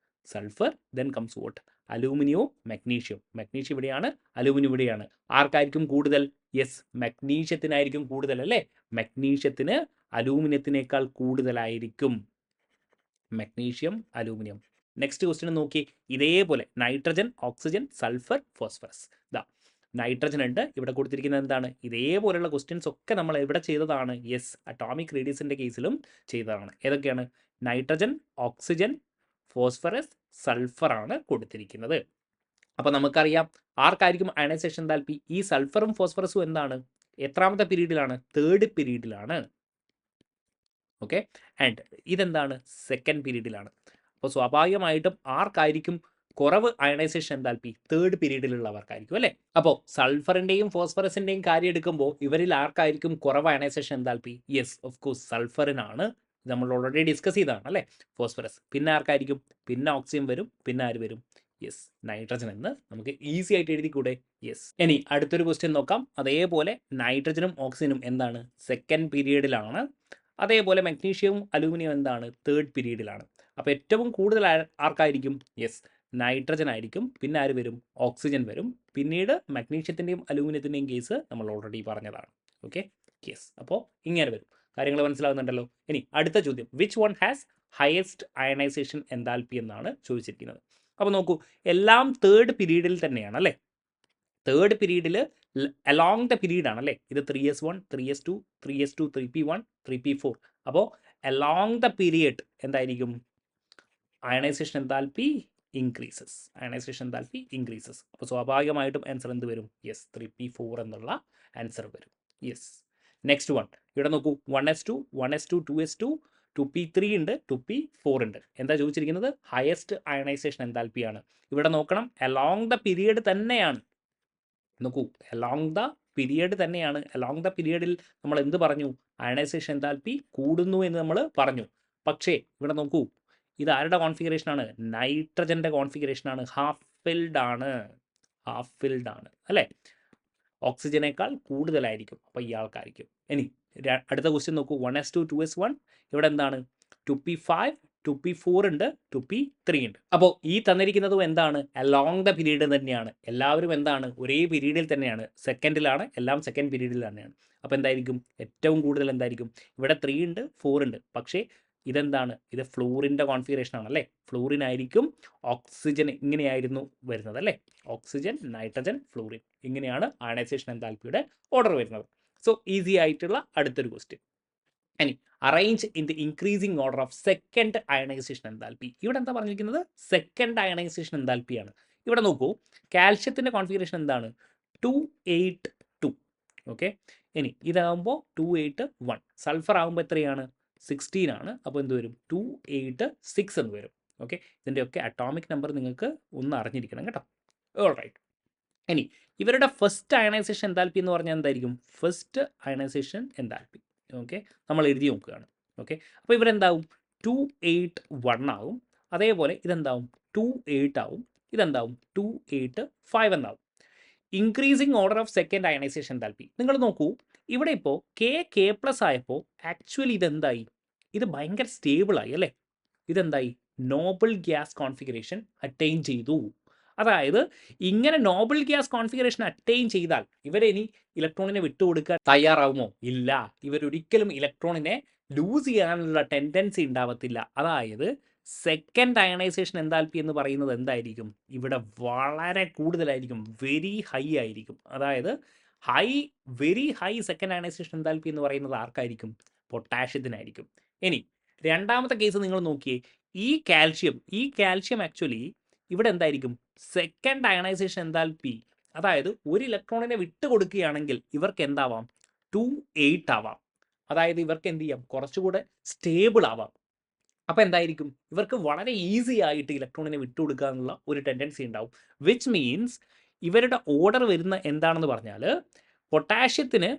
Sulphur, then comes what? അലൂമിനിയവും മഗ്നീഷ്യം. മഗ്നീഷ്യം ഇവിടെയാണ്, അലൂമിനിയം ഇവിടെയാണ്. ആർക്കായിരിക്കും കൂടുതൽ? യെസ്, മഗ്നീഷ്യത്തിനായിരിക്കും കൂടുതൽ അല്ലേ. മഗ്നീഷ്യത്തിന് അലൂമിനിയത്തിനേക്കാൾ കൂടുതലായിരിക്കും. Magnesium, aluminium. നെക്സ്റ്റ് ക്വസ്റ്റ്യൻ നോക്കി, ഇതേപോലെ nitrogen, oxygen, sulphur, phosphorus. Nitrogen ഉണ്ട്, ഇവിടെ കൊടുത്തിരിക്കുന്നത് എന്താണ്? ഇതേപോലെയുള്ള ക്വസ്റ്റ്യൻസ് ഒക്കെ നമ്മൾ എവിടെ ചെയ്തതാണ്? യെസ്, അറ്റോമിക് റേഡിയസിൻ്റെ കേസിലും ചെയ്തതാണ്. ഏതൊക്കെയാണ്? നൈട്രജൻ, ഓക്സിജൻ, ഫോസ്ഫറസ്, സൾഫർ ആണ് കൊടുത്തിരിക്കുന്നത്. അപ്പോൾ നമുക്കറിയാം ആർക്കായിരിക്കും അയണൈസേഷൻ എന്താൽപ്പി? ഈ സൾഫറും ഫോസ്ഫറസും എന്താണ്? എത്രാമത്തെ പീരീഡിലാണ്? തേർഡ് പീരീഡിലാണ്. ഓക്കെ. ആൻഡ് ഇതെന്താണ്? സെക്കൻഡ് പീരീഡിലാണ്. അപ്പോൾ സ്വാഭാവികമായിട്ടും ആർക്കായിരിക്കും കുറവ് അയണൈസേഷൻ എന്താൽപ്പി? തേർഡ് പീരീഡിലുള്ളവർക്കായിരിക്കും അല്ലേ. അപ്പോൾ സൾഫറിൻ്റെയും ഫോസ്ഫറസിൻ്റെയും കാര്യം എടുക്കുമ്പോൾ ഇവരിൽ ആർക്കായിരിക്കും കുറവ് ionisation enthalpy? Yes, of course സൾഫറിനാണ്. നമ്മൾ ഓൾറെഡി ഡിസ്കസ് ചെയ്തതാണ് അല്ലേ, ഫോസ്ഫറസ്. പിന്നെ ആർക്കായിരിക്കും? പിന്നെ ഓക്സിജൻ വരും, പിന്നെ ആര് വരും? യെസ്, നൈട്രജൻ എന്ന് നമുക്ക് ഈസി ആയിട്ട് എഴുതിക്കൂടെ? യെസ്. ഇനി അടുത്തൊരു ക്വസ്റ്റ്യൻ നോക്കാം. അതേപോലെ നൈട്രജനും ഓക്സിജനും എന്താണ്? സെക്കൻഡ് പീരീഡിലാണ്. അതേപോലെ മഗ്നീഷ്യവും അലൂമിനിയം എന്താണ്? തേർഡ് പീരീഡിലാണ്. അപ്പോൾ ഏറ്റവും കൂടുതൽ ആർക്കായിരിക്കും? യെസ്, നൈട്രജൻ ആയിരിക്കും. പിന്നെ ആര് വരും? ഓക്സിജൻ വരും. പിന്നീട് മഗ്നീഷ്യത്തിൻ്റെയും അലൂമിനിയത്തിൻ്റെയും കേസ് നമ്മൾ ഓൾറെഡി പറഞ്ഞതാണ്. Okay, yes. അപ്പോൾ ഇങ്ങനെ വരും. കാര്യങ്ങൾ മനസ്സിലാകുന്നുണ്ടല്ലോ. ഇനി അടുത്ത ചോദ്യം, which one has highest ionisation enthalpy എന്നാണ് ചോദിച്ചിരിക്കുന്നത്. അപ്പോൾ നോക്കൂ, എല്ലാം തേർഡ് പീരീഡിൽ തന്നെയാണ് അല്ലേ. തേർഡ് പീരീഡിൽ അലോങ് ദ പീരീഡ് ആണ് അല്ലേ, ഇത് 3s1 3s2 3s2 3p1 3p4. അപ്പോൾ അലോങ് ദ പീരിയഡ് എന്തായിരിക്കും, ionisation enthalpy increases, ionisation enthalpy increases. അപ്പോൾ സ്വാഭാവികമായിട്ടും ആൻസർ എന്ത് വരും, യെസ് 3p4 എന്നുള്ള ആൻസർ വരും. യെസ്. നെക്സ്റ്റ് വൺ ഇവിടെ നോക്കൂ, 1s2 1s2 2s2 2p3 ഉണ്ട് 2p4 ഉണ്ട്. എന്താ ചോദിച്ചിരിക്കുന്നത്, ഹയസ്റ്റ് അയണൈസേഷൻ എൻതാൽപ്പിയാണ്. ഇവിടെ നോക്കണം, അലോങ് ദ പീരിയഡ് തന്നെയാണ്. നോക്കൂ, അലോങ് ദ പീരിയഡ് തന്നെയാണ്. അലോങ് ദ പീരിയഡിൽ നമ്മൾ എന്ത് പറഞ്ഞു, അയണൈസേഷൻ എൻതാൽപ്പി കൂടുന്നു എന്ന് നമ്മൾ പറഞ്ഞു. പക്ഷേ ഇവിടെ നോക്കൂ, ഇത് ആരുടെ കോൺഫിഗറേഷനാണ്, നൈട്രജൻ്റെ കോൺഫിഗറേഷനാണ്. ഹാഫ് ഫിൽഡ് ആണ്, ഹാഫ് ഫിൽഡ് ആണ് അല്ലേ, ഓക്സിജനേക്കാൾ കൂടുതലായിരിക്കും. അപ്പോൾ ഇയാൾക്കായിരിക്കും. ഇനി അടുത്ത ക്വസ്റ്റ്യൻ നോക്കൂ, 1s2 2s1 ഇവിടെ എന്താണ്, 2p5 2p4 ഉണ്ട് 2p3 ഉണ്ട്. അപ്പോൾ ഈ തന്നിരിക്കുന്നതും എന്താണ്, അലോങ് ദ പീരീഡ് തന്നെയാണ്. എല്ലാവരും എന്താണ്, ഒരേ പീരീഡിൽ തന്നെയാണ്, സെക്കൻഡിലാണ്, എല്ലാം സെക്കൻഡ് പീരീഡിൽ തന്നെയാണ്. അപ്പോൾ എന്തായിരിക്കും, ഏറ്റവും കൂടുതൽ എന്തായിരിക്കും, ഇവിടെ 3 ഉണ്ട് 4 ഉണ്ട്. പക്ഷേ ഇതെന്താണ്, ഇത് ഫ്ലൂറിൻ്റെ കോൺഫിഗറേഷൻ ആണ് അല്ലേ, ഫ്ലൂറിനായിരിക്കും ഓക്സിജൻ ഇങ്ങനെയായിരുന്നു വരുന്നത് അല്ലേ, ഓക്സിജൻ നൈട്രജൻ ഫ്ലൂറിൻ, ഇങ്ങനെയാണ് അയണൈസേഷൻ എൻതാൽപ്പിയുടെ ഓർഡർ വരുന്നത്. സോ ഈസി ആയിട്ടുള്ള അടുത്തൊരു ക്വസ്റ്റ്യൻ. ഇനി arrange in the increasing order of second ionisation enthalpy. ഇവിടെ എന്താ പറഞ്ഞിരിക്കുന്നത്, സെക്കൻഡ് അയണൈസേഷൻ എൻതാൽപ്പിയാണ്. ഇവിടെ നോക്കൂ, കാൽഷ്യത്തിൻ്റെ കോൺഫിഗറേഷൻ എന്താണ്, 282. ഓക്കെ, ഇനി ഇതാകുമ്പോൾ 281. സൾഫർ ആകുമ്പോൾ എത്രയാണ്, 16 ആണ്. അപ്പോൾ എന്ത് വരും, 286 എന്ന് വരും. ഓക്കെ, ഇതിൻ്റെയൊക്കെ അറ്റോമിക് നമ്പർ നിങ്ങൾക്ക് ഒന്ന് അറിഞ്ഞിരിക്കണം കേട്ടോ. All right. ഇനി ഇവരുടെ ഫസ്റ്റ് അയണൈസേഷൻ എൻതാൽപ്പി എന്ന് പറഞ്ഞാൽ എന്തായിരിക്കും, ഫസ്റ്റ് അയണൈസേഷൻ എൻതാൽപ്പി. ഓക്കെ, നമ്മൾ എഴുതി നോക്കുകയാണ്. ഓക്കെ, അപ്പോൾ ഇവരെന്താവും, 281 ആവും. അതേപോലെ ഇതെന്താവും, 28 ആവും. ഇതെന്താവും, 285 എന്നാവും. Increasing order of second ionisation enthalpy. നിങ്ങൾ നോക്കൂ, ഇവിടെ ഇപ്പോൾ k+ ആയപ്പോൾ ആക്ച്വലി ഇതെന്തായി, ഇത് ഭയങ്കര സ്റ്റേബിളായി അല്ലേ, ഇതെന്തായി, നോബിൾ ഗ്യാസ് കോൺഫിഗറേഷൻ അറ്റൈൻ ചെയ്തു. അതായത് ഇങ്ങനെ നോബിൾ ഗ്യാസ് കോൺഫിഗറേഷൻ അറ്റൈൻ ചെയ്താൽ ഇവരിനി ഇലക്ട്രോണിനെ വിട്ടുകൊടുക്കാൻ തയ്യാറാവുമോ, ഇല്ല. ഇവരൊരിക്കലും ഇലക്ട്രോണിനെ ലൂസ് ചെയ്യാനുള്ള ടെൻഡൻസി ഉണ്ടാവത്തില്ല. അതായത് സെക്കൻഡ് അയണൈസേഷൻ എൻതാൽപ്പി എന്ന് പറയുന്നത് എന്തായിരിക്കും, ഇവിടെ വളരെ കൂടുതലായിരിക്കും, വെരി ഹൈ ആയിരിക്കും. അതായത് very high second ionisation enthalpy എന്ന് പറയുന്നത് ആർക്കായിരിക്കും, പൊട്ടാഷ്യത്തിനായിരിക്കും. ഇനി രണ്ടാമത്തെ കേസ് നിങ്ങൾ നോക്കിയേ, ഈ കാൽഷ്യം ആക്ച്വലി ഇവിടെ എന്തായിരിക്കും, സെക്കൻഡ് അയണൈസേഷൻ എൻതാൽപ്പി, അതായത് ഒരു ഇലക്ട്രോണിനെ വിട്ടുകൊടുക്കുകയാണെങ്കിൽ ഇവർക്ക് എന്താവാം, 28 ആവാം. അതായത് ഇവർക്ക് എന്ത് ചെയ്യാം, കുറച്ചുകൂടെ സ്റ്റേബിൾ ആവാം. അപ്പോൾ എന്തായിരിക്കും, ഇവർക്ക് വളരെ ഈസി ആയിട്ട് ഇലക്ട്രോണിനെ വിട്ടുകൊടുക്കാനുള്ള ഒരു ടെൻഡൻസി ഉണ്ടാവും. വിച്ച് മീൻസ് ഇവരുടെ ഓർഡർ വരുന്ന എന്താണെന്ന് പറഞ്ഞാൽ, പൊട്ടാഷ്യത്തിന്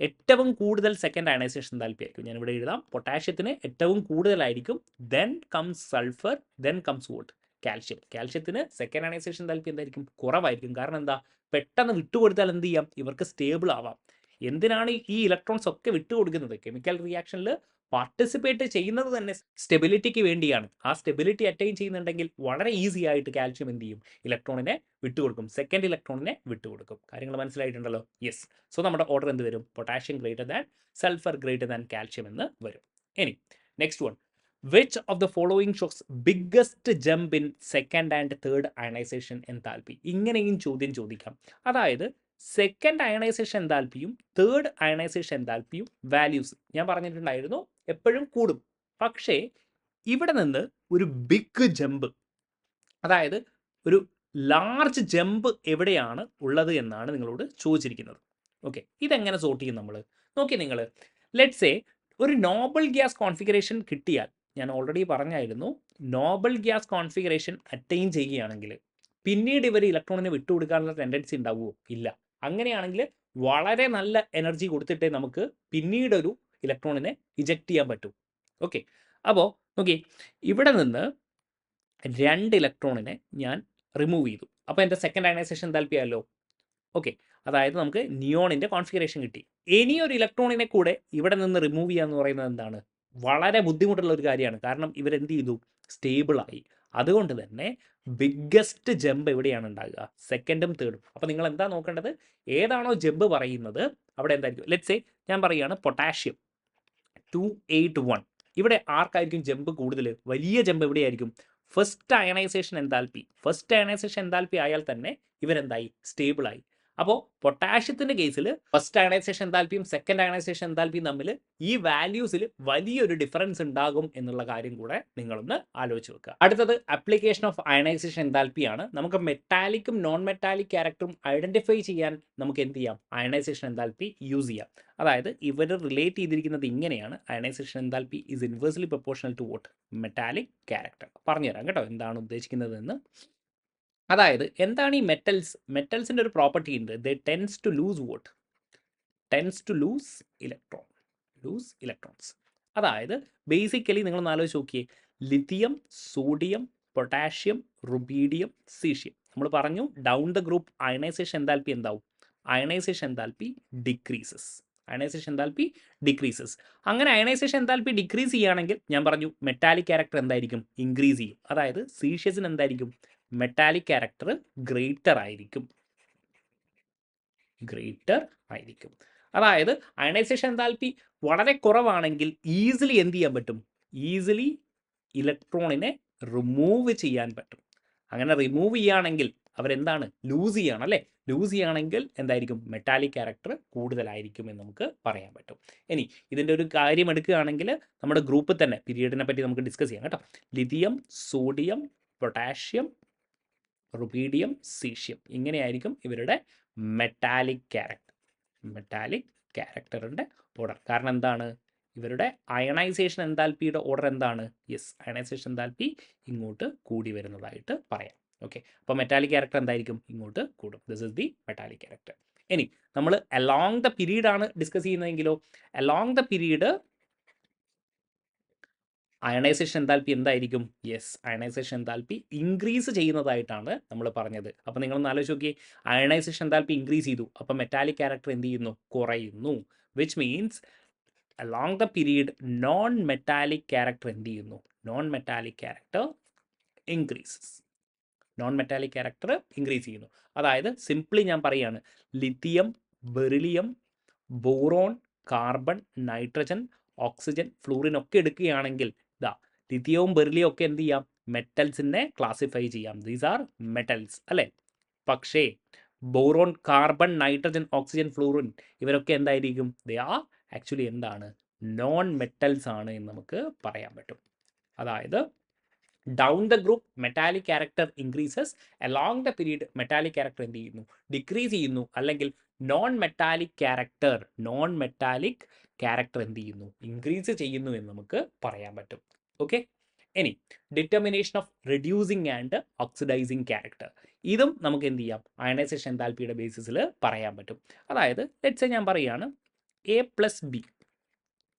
ഏറ്റവും കൂടുതൽ സെക്കൻഡ് അയണൈസേഷൻ എൻതാൽപ്പിയായിരിക്കും. ഞാനിവിടെ എഴുതാം, പൊട്ടാഷ്യത്തിന് ഏറ്റവും കൂടുതലായിരിക്കും, then comes sulphur, then comes what, കാൽഷ്യത്തിന് സെക്കൻഡ് അയണൈസേഷൻ എൻതാൽപ്പി എന്തായിരിക്കും, കുറവായിരിക്കും. കാരണം എന്താ, പെട്ടെന്ന് വിട്ടുകൊടുത്താൽ എന്ത് ചെയ്യാം, ഇവർക്ക് സ്റ്റേബിൾ ആവാം. എന്തിനാണ് ഈ ഇലക്ട്രോൺസ് ഒക്കെ വിട്ടുകൊടുക്കുന്നത്, കെമിക്കൽ റിയാക്ഷനിൽ പാർട്ടിസിപ്പേറ്റ് ചെയ്യുന്നത് തന്നെ സ്റ്റെബിലിറ്റിക്ക് വേണ്ടിയാണ്. ആ സ്റ്റെബിലിറ്റി അറ്റൈൻ ചെയ്യുന്നുണ്ടെങ്കിൽ വളരെ ഈസി ആയിട്ട് കാൽഷ്യം എന്ത് ചെയ്യും, ഇലക്ട്രോണിനെ വിട്ടുകൊടുക്കും, സെക്കൻഡ് ഇലക്ട്രോണിനെ വിട്ടുകൊടുക്കും. കാര്യങ്ങൾ മനസ്സിലായിട്ടുണ്ടല്ലോ. യെസ്. സോ നമ്മുടെ ഓർഡർ എന്ത് വരും, potassium greater than sulphur greater than calcium എന്ന് വരും. ഇനി next one, which of the following shows biggest jump in second and third ionisation enthalpy. ഇങ്ങനെയും ചോദ്യം ചോദിക്കാം. അതായത് സെക്കൻഡ് അയണൈസേഷൻ എൻതാൽപ്പിയും തേർഡ് അയണൈസേഷൻ എൻതാൽപ്പിയും വാല്യൂസ് ഞാൻ പറഞ്ഞിട്ടുണ്ടായിരുന്നു എപ്പോഴും കൂടും. പക്ഷേ ഇവിടെ നിന്ന് ഒരു ബിഗ് ജമ്പ്, അതായത് ഒരു ലാർജ് ജമ്പ് എവിടെയാണ് ഉള്ളത് എന്നാണ് നിങ്ങളോട് ചോദിച്ചിരിക്കുന്നത്. ഓക്കെ, ഇതെങ്ങനെ സോർട്ട് ചെയ്യും നമ്മൾ നോക്കി. നിങ്ങൾ ലെറ്റ്സ് സേ ഒരു നോബിൾ ഗ്യാസ് കോൺഫിഗറേഷൻ കിട്ടിയാൽ, ഞാൻ ഓൾറെഡി പറഞ്ഞായിരുന്നു, നോബിൾ ഗ്യാസ് കോൺഫിഗറേഷൻ അറ്റൈൻ ചെയ്യുകയാണെങ്കിൽ പിന്നീട് ഇവർ ഇലക്ട്രോണിനെ വിട്ടുകൊടുക്കാനുള്ള ടെൻഡൻസി ഉണ്ടാവുമോ, ഇല്ല. അങ്ങനെയാണെങ്കിൽ വളരെ നല്ല എനർജി കൊടുത്തിട്ടേ നമുക്ക് പിന്നീടൊരു ഇലക്ട്രോണിനെ ഇജക്റ്റ് ചെയ്യാൻ പറ്റും. ഓക്കെ, അപ്പോൾ നോക്കി, ഇവിടെ നിന്ന് 2 ഇലക്ട്രോണിനെ ഞാൻ റിമൂവ് ചെയ്തു. അപ്പോൾ എൻ്റെ സെക്കൻഡ് അയണൈസേഷൻ എൻതാൽപ്പിയായല്ലോ. ഓക്കെ, അതായത് നമുക്ക് നിയോണിൻ്റെ കോൺഫിഗറേഷൻ കിട്ടി. ഇനിയൊരു ഇലക്ട്രോണിനെ കൂടെ ഇവിടെ നിന്ന് റിമൂവ് ചെയ്യുക എന്ന് പറയുന്നത് എന്താണ്, വളരെ ബുദ്ധിമുട്ടുള്ള ഒരു കാര്യമാണ്. കാരണം ഇവരെന്ത് ചെയ്തു, സ്റ്റേബിളായി. അതുകൊണ്ട് തന്നെ ബിഗ്ഗസ്റ്റ് ജമ്പ് എവിടെയാണ് ഉണ്ടാകുക, സെക്കൻഡും തേർഡും. അപ്പോൾ നിങ്ങൾ എന്താ നോക്കേണ്ടത്, ഏതാണോ ജമ്പ് പറയുന്നത് അവിടെ എന്തായിരിക്കും. ലെറ്റ്സ് സേ ഞാൻ പറയുകയാണ് പൊട്ടാഷ്യം 281. ഇവിടെ ആർക്കായിരിക്കും ജമ്പ് കൂടുതൽ, വലിയ ജമ്പ് എവിടെയായിരിക്കും, ഫസ്റ്റ് അയണൈസേഷൻ എൻതാൽപ്പി ആയാൽ തന്നെ ഇവരെന്തായി, സ്റ്റേബിളായി. അപ്പോൾ പൊട്ടാഷ്യത്തിൻ്റെ കേസിൽ ഫസ്റ്റ് അയണൈസേഷൻ എന്താൽപ്പിയും സെക്കൻഡ് അയണൈസേഷൻ എന്താൽപ്പിയും തമ്മിൽ ഈ വാല്യൂസിൽ വലിയൊരു ഡിഫറൻസ് ഉണ്ടാകും എന്നുള്ള കാര്യം കൂടെ നിങ്ങളൊന്ന് ആലോചിച്ച് വെക്കുക. അടുത്തത് അപ്ലിക്കേഷൻ ഓഫ് അയണൈസേഷൻ എന്താൽപ്പിയാണ്. നമുക്ക് മെറ്റാലിക്കും നോൺ മെറ്റാലിക് ക്യാരക്ടറും ഐഡന്റിഫൈ ചെയ്യാൻ നമുക്ക് എന്ത് ചെയ്യാം, അയണൈസേഷൻ എന്താൽപ്പി യൂസ് ചെയ്യാം. അതായത് ഇവർ റിലേറ്റ് ചെയ്തിരിക്കുന്നത് ഇങ്ങനെയാണ്. Ionisation enthalpy is inversely proportional to what metallic character. പറഞ്ഞുതരാം കേട്ടോ എന്താണ് ഉദ്ദേശിക്കുന്നതെന്ന്. അതായത് എന്താണ് ഈ മെറ്റൽസിൻ്റെ ഒരു പ്രോപ്പർട്ടി ഉണ്ട്, they tends to lose what, tends to lose electrons. അതായത് ബേസിക്കലി നിങ്ങളൊന്ന് ആലോചിച്ച് നോക്കിയേ, lithium, sodium, potassium, rubidium, caesium. നമ്മൾ പറഞ്ഞു down the group ionisation enthalpy എന്താവും, ionisation enthalpy decreases. Ionisation enthalpy decreases. അങ്ങനെ അയണൈസേഷൻ എന്താൽപ്പി ഡിക്രീസ് ചെയ്യുകയാണെങ്കിൽ ഞാൻ പറഞ്ഞു മെറ്റാലിക് ക്യാരക്ടർ എന്തായിരിക്കും, ഇൻക്രീസ് ചെയ്യും. അതായത് സീഷ്യസിന് എന്തായിരിക്കും, മെറ്റാലിക് ക്യാരക്ടർ ഗ്രേറ്റർ ആയിരിക്കും. അതായത് അയണൈസേഷൻ എന്താൽപ്പി വളരെ കുറവാണെങ്കിൽ ഈസിലി എന്ത് ചെയ്യാൻ പറ്റും, ഈസിലി ഇലക്ട്രോണിനെ റിമൂവ് ചെയ്യാൻ പറ്റും. അങ്ങനെ റിമൂവ് ചെയ്യുകയാണെങ്കിൽ അവരെന്താണ്, ലൂസ് ചെയ്യണം അല്ലേ. ലൂസ് ചെയ്യുകയാണെങ്കിൽ എന്തായിരിക്കും, മെറ്റാലിക് ക്യാരക്ടർ കൂടുതലായിരിക്കും എന്ന് നമുക്ക് പറയാൻ പറ്റും. ഇനി ഇതിൻ്റെ ഒരു കാര്യം എടുക്കുകയാണെങ്കിൽ നമ്മുടെ ഗ്രൂപ്പിൽ തന്നെ പീരീഡിനെ പറ്റി നമുക്ക് ഡിസ്കസ് ചെയ്യാം കേട്ടോ. Lithium, sodium, potassium, rubidium, caesium, ഇങ്ങനെയായിരിക്കും ഇവരുടെ മെറ്റാലിക് ക്യാരക്ടറിൻ്റെ ഓർഡർ. കാരണം എന്താണ്, ഇവരുടെ അയണൈസേഷൻ എന്താൽപ്പിയുടെ ഓർഡർ എന്താണ്, യെസ്, അയണൈസേഷൻ എന്താൽപ്പി ഇങ്ങോട്ട് കൂടി വരുന്നതായിട്ട് പറയാം. ഓക്കെ, അപ്പോൾ മെറ്റാലിക് ക്യാരക്ടർ എന്തായിരിക്കും, ഇങ്ങോട്ട് കൂടും. This is the metallic character. ഇനി നമ്മൾ അലോങ് ദ പീരീഡ് ആണ് ഡിസ്കസ് ചെയ്യുന്നതെങ്കിലോ, along the period ionization enthalpy എന്തായിരിക്കും, യെസ്, അയണൈസേഷൻ എന്താൽപ്പി ഇൻക്രീസ് ചെയ്യുന്നതായിട്ടാണ് നമ്മൾ പറഞ്ഞത്. അപ്പോൾ നിങ്ങളൊന്ന് ആലോചിച്ച് നോക്കിയേ, അയണൈസേഷൻ എന്താൽപ്പി ഇൻക്രീസ് ചെയ്തു, അപ്പോൾ മെറ്റാലിക് ക്യാരക്ടർ എന്ത് ചെയ്യുന്നു, കുറയുന്നു. Which means along the period non metallic character എന്ത് ചെയ്യുന്നു, non metallic character increases. Non metallic character increase ചെയ്യുന്നു. അതായത് സിംപ്ലി ഞാൻ പറയുകയാണ്, lithium, beryllium, boron, carbon, nitrogen, oxygen, fluorine ഒക്കെ എടുക്കുകയാണെങ്കിൽ ഇതാ ലിഥിയവും ബെറിലിയം ഒക്കെ എന്ത് ചെയ്യാം, മെറ്റൽസിനെ ക്ലാസിഫൈ ചെയ്യാം. ദീസ് ആർ മെറ്റൽസ് അല്ലേ. പക്ഷേ boron, carbon, nitrogen, oxygen, fluorine ഇവരൊക്കെ എന്തായിരിക്കും, ദേ ആർ ആക്ച്വലി എന്താണ്, നോൺ മെറ്റൽസ് ആണ് എന്ന് നമുക്ക് പറയാൻ പറ്റും. അതായത് down the group metallic character increases, along the period metallic character എന്ത് ചെയ്യുന്നു, ഡിക്രീസ് ചെയ്യുന്നു. അല്ലെങ്കിൽ നോൺ മെറ്റാലിക് ക്യാരക്ടർ എന്ത് ചെയ്യുന്നു, ഇൻക്രീസ് ചെയ്യുന്നു എന്ന് നമുക്ക് പറയാൻ പറ്റും. ഓക്കെ, ഇനി determination of reducing and oxidising character, ഇതും നമുക്ക് എന്ത് ചെയ്യാം, അയണൈസേഷൻ എന്താൽപ്പിയുടെ ബേസിസിൽ പറയാൻ പറ്റും. അതായത് ലെറ്റ്സ് ഞാൻ പറയുകയാണ്, എ പ്ലസ് ബി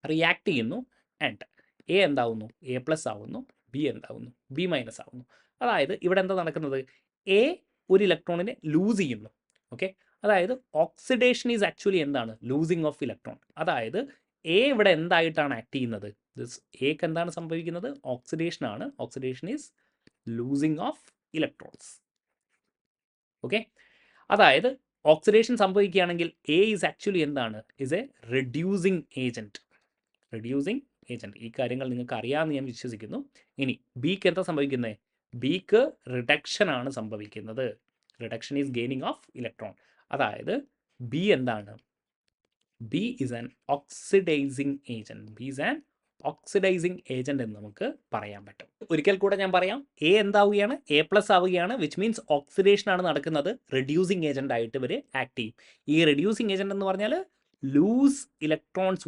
റിയാക്ട് ചെയ്യുന്നു ആൻഡ് എ എന്താവുന്നു, എ പ്ലസ് ആവുന്നു, ബി എന്താവുന്നു, ബി മൈനസ് ആവുന്നു. അതായത് ഇവിടെ എന്താ നടക്കുന്നത്, എ ഒരു ഇലക്ട്രോണിനെ ലൂസ് ചെയ്യുന്നു. ഓക്കെ, അതായത് ഓക്സിഡേഷൻ ഈസ് ആക്ച്വലി എന്താണ്, ലൂസിങ് ഓഫ് ഇലക്ട്രോൺ. അതായത് എ ഇവിടെ എന്തായിട്ടാണ് ആക്ട് ചെയ്യുന്നത്, എക്ക് എന്താണ് സംഭവിക്കുന്നത്, ഓക്സിഡേഷൻ ആണ്. Oxidation is losing of electrons. Okay, അതായത് ഓക്സിഡേഷൻ സംഭവിക്കുകയാണെങ്കിൽ എ ഈസ് ആക്ച്വലി എന്താണ്, ഇസ് എ റെഡ്യൂസിങ് ഏജൻറ്റ്. ഈ കാര്യങ്ങൾ നിങ്ങൾക്ക് അറിയാമെന്ന് ഞാൻ വിശ്വസിക്കുന്നു. ഇനി ബിക്ക് എന്താ സംഭവിക്കുന്നത്, ബിക്ക് റിഡക്ഷൻ ആണ് സംഭവിക്കുന്നത്. Reduction is gaining of electron. അതായത് ബി എന്താണ്, B is an oxidising agent എന്ന് നമുക്ക് പറയാൻ പറ്റും. ഒരിക്കൽ കൂടെ ഞാൻ പറയാം, എ എന്താവുകയാണ്, എ പ്ലസ് ആവുകയാണ്. വിച്ച് മീൻസ് ഓക്സിഡേഷൻ ആണ് നടക്കുന്നത്. റെഡ്യൂസിങ് ഏജന്റ് ആയിട്ട് ഇവർ ആക്ട് ചെയ്യും. ഈ റെഡ്യൂസിങ് ഏജന്റ് എന്ന് പറഞ്ഞാൽ ലൂസ് ഇലക്ട്രോൺസ്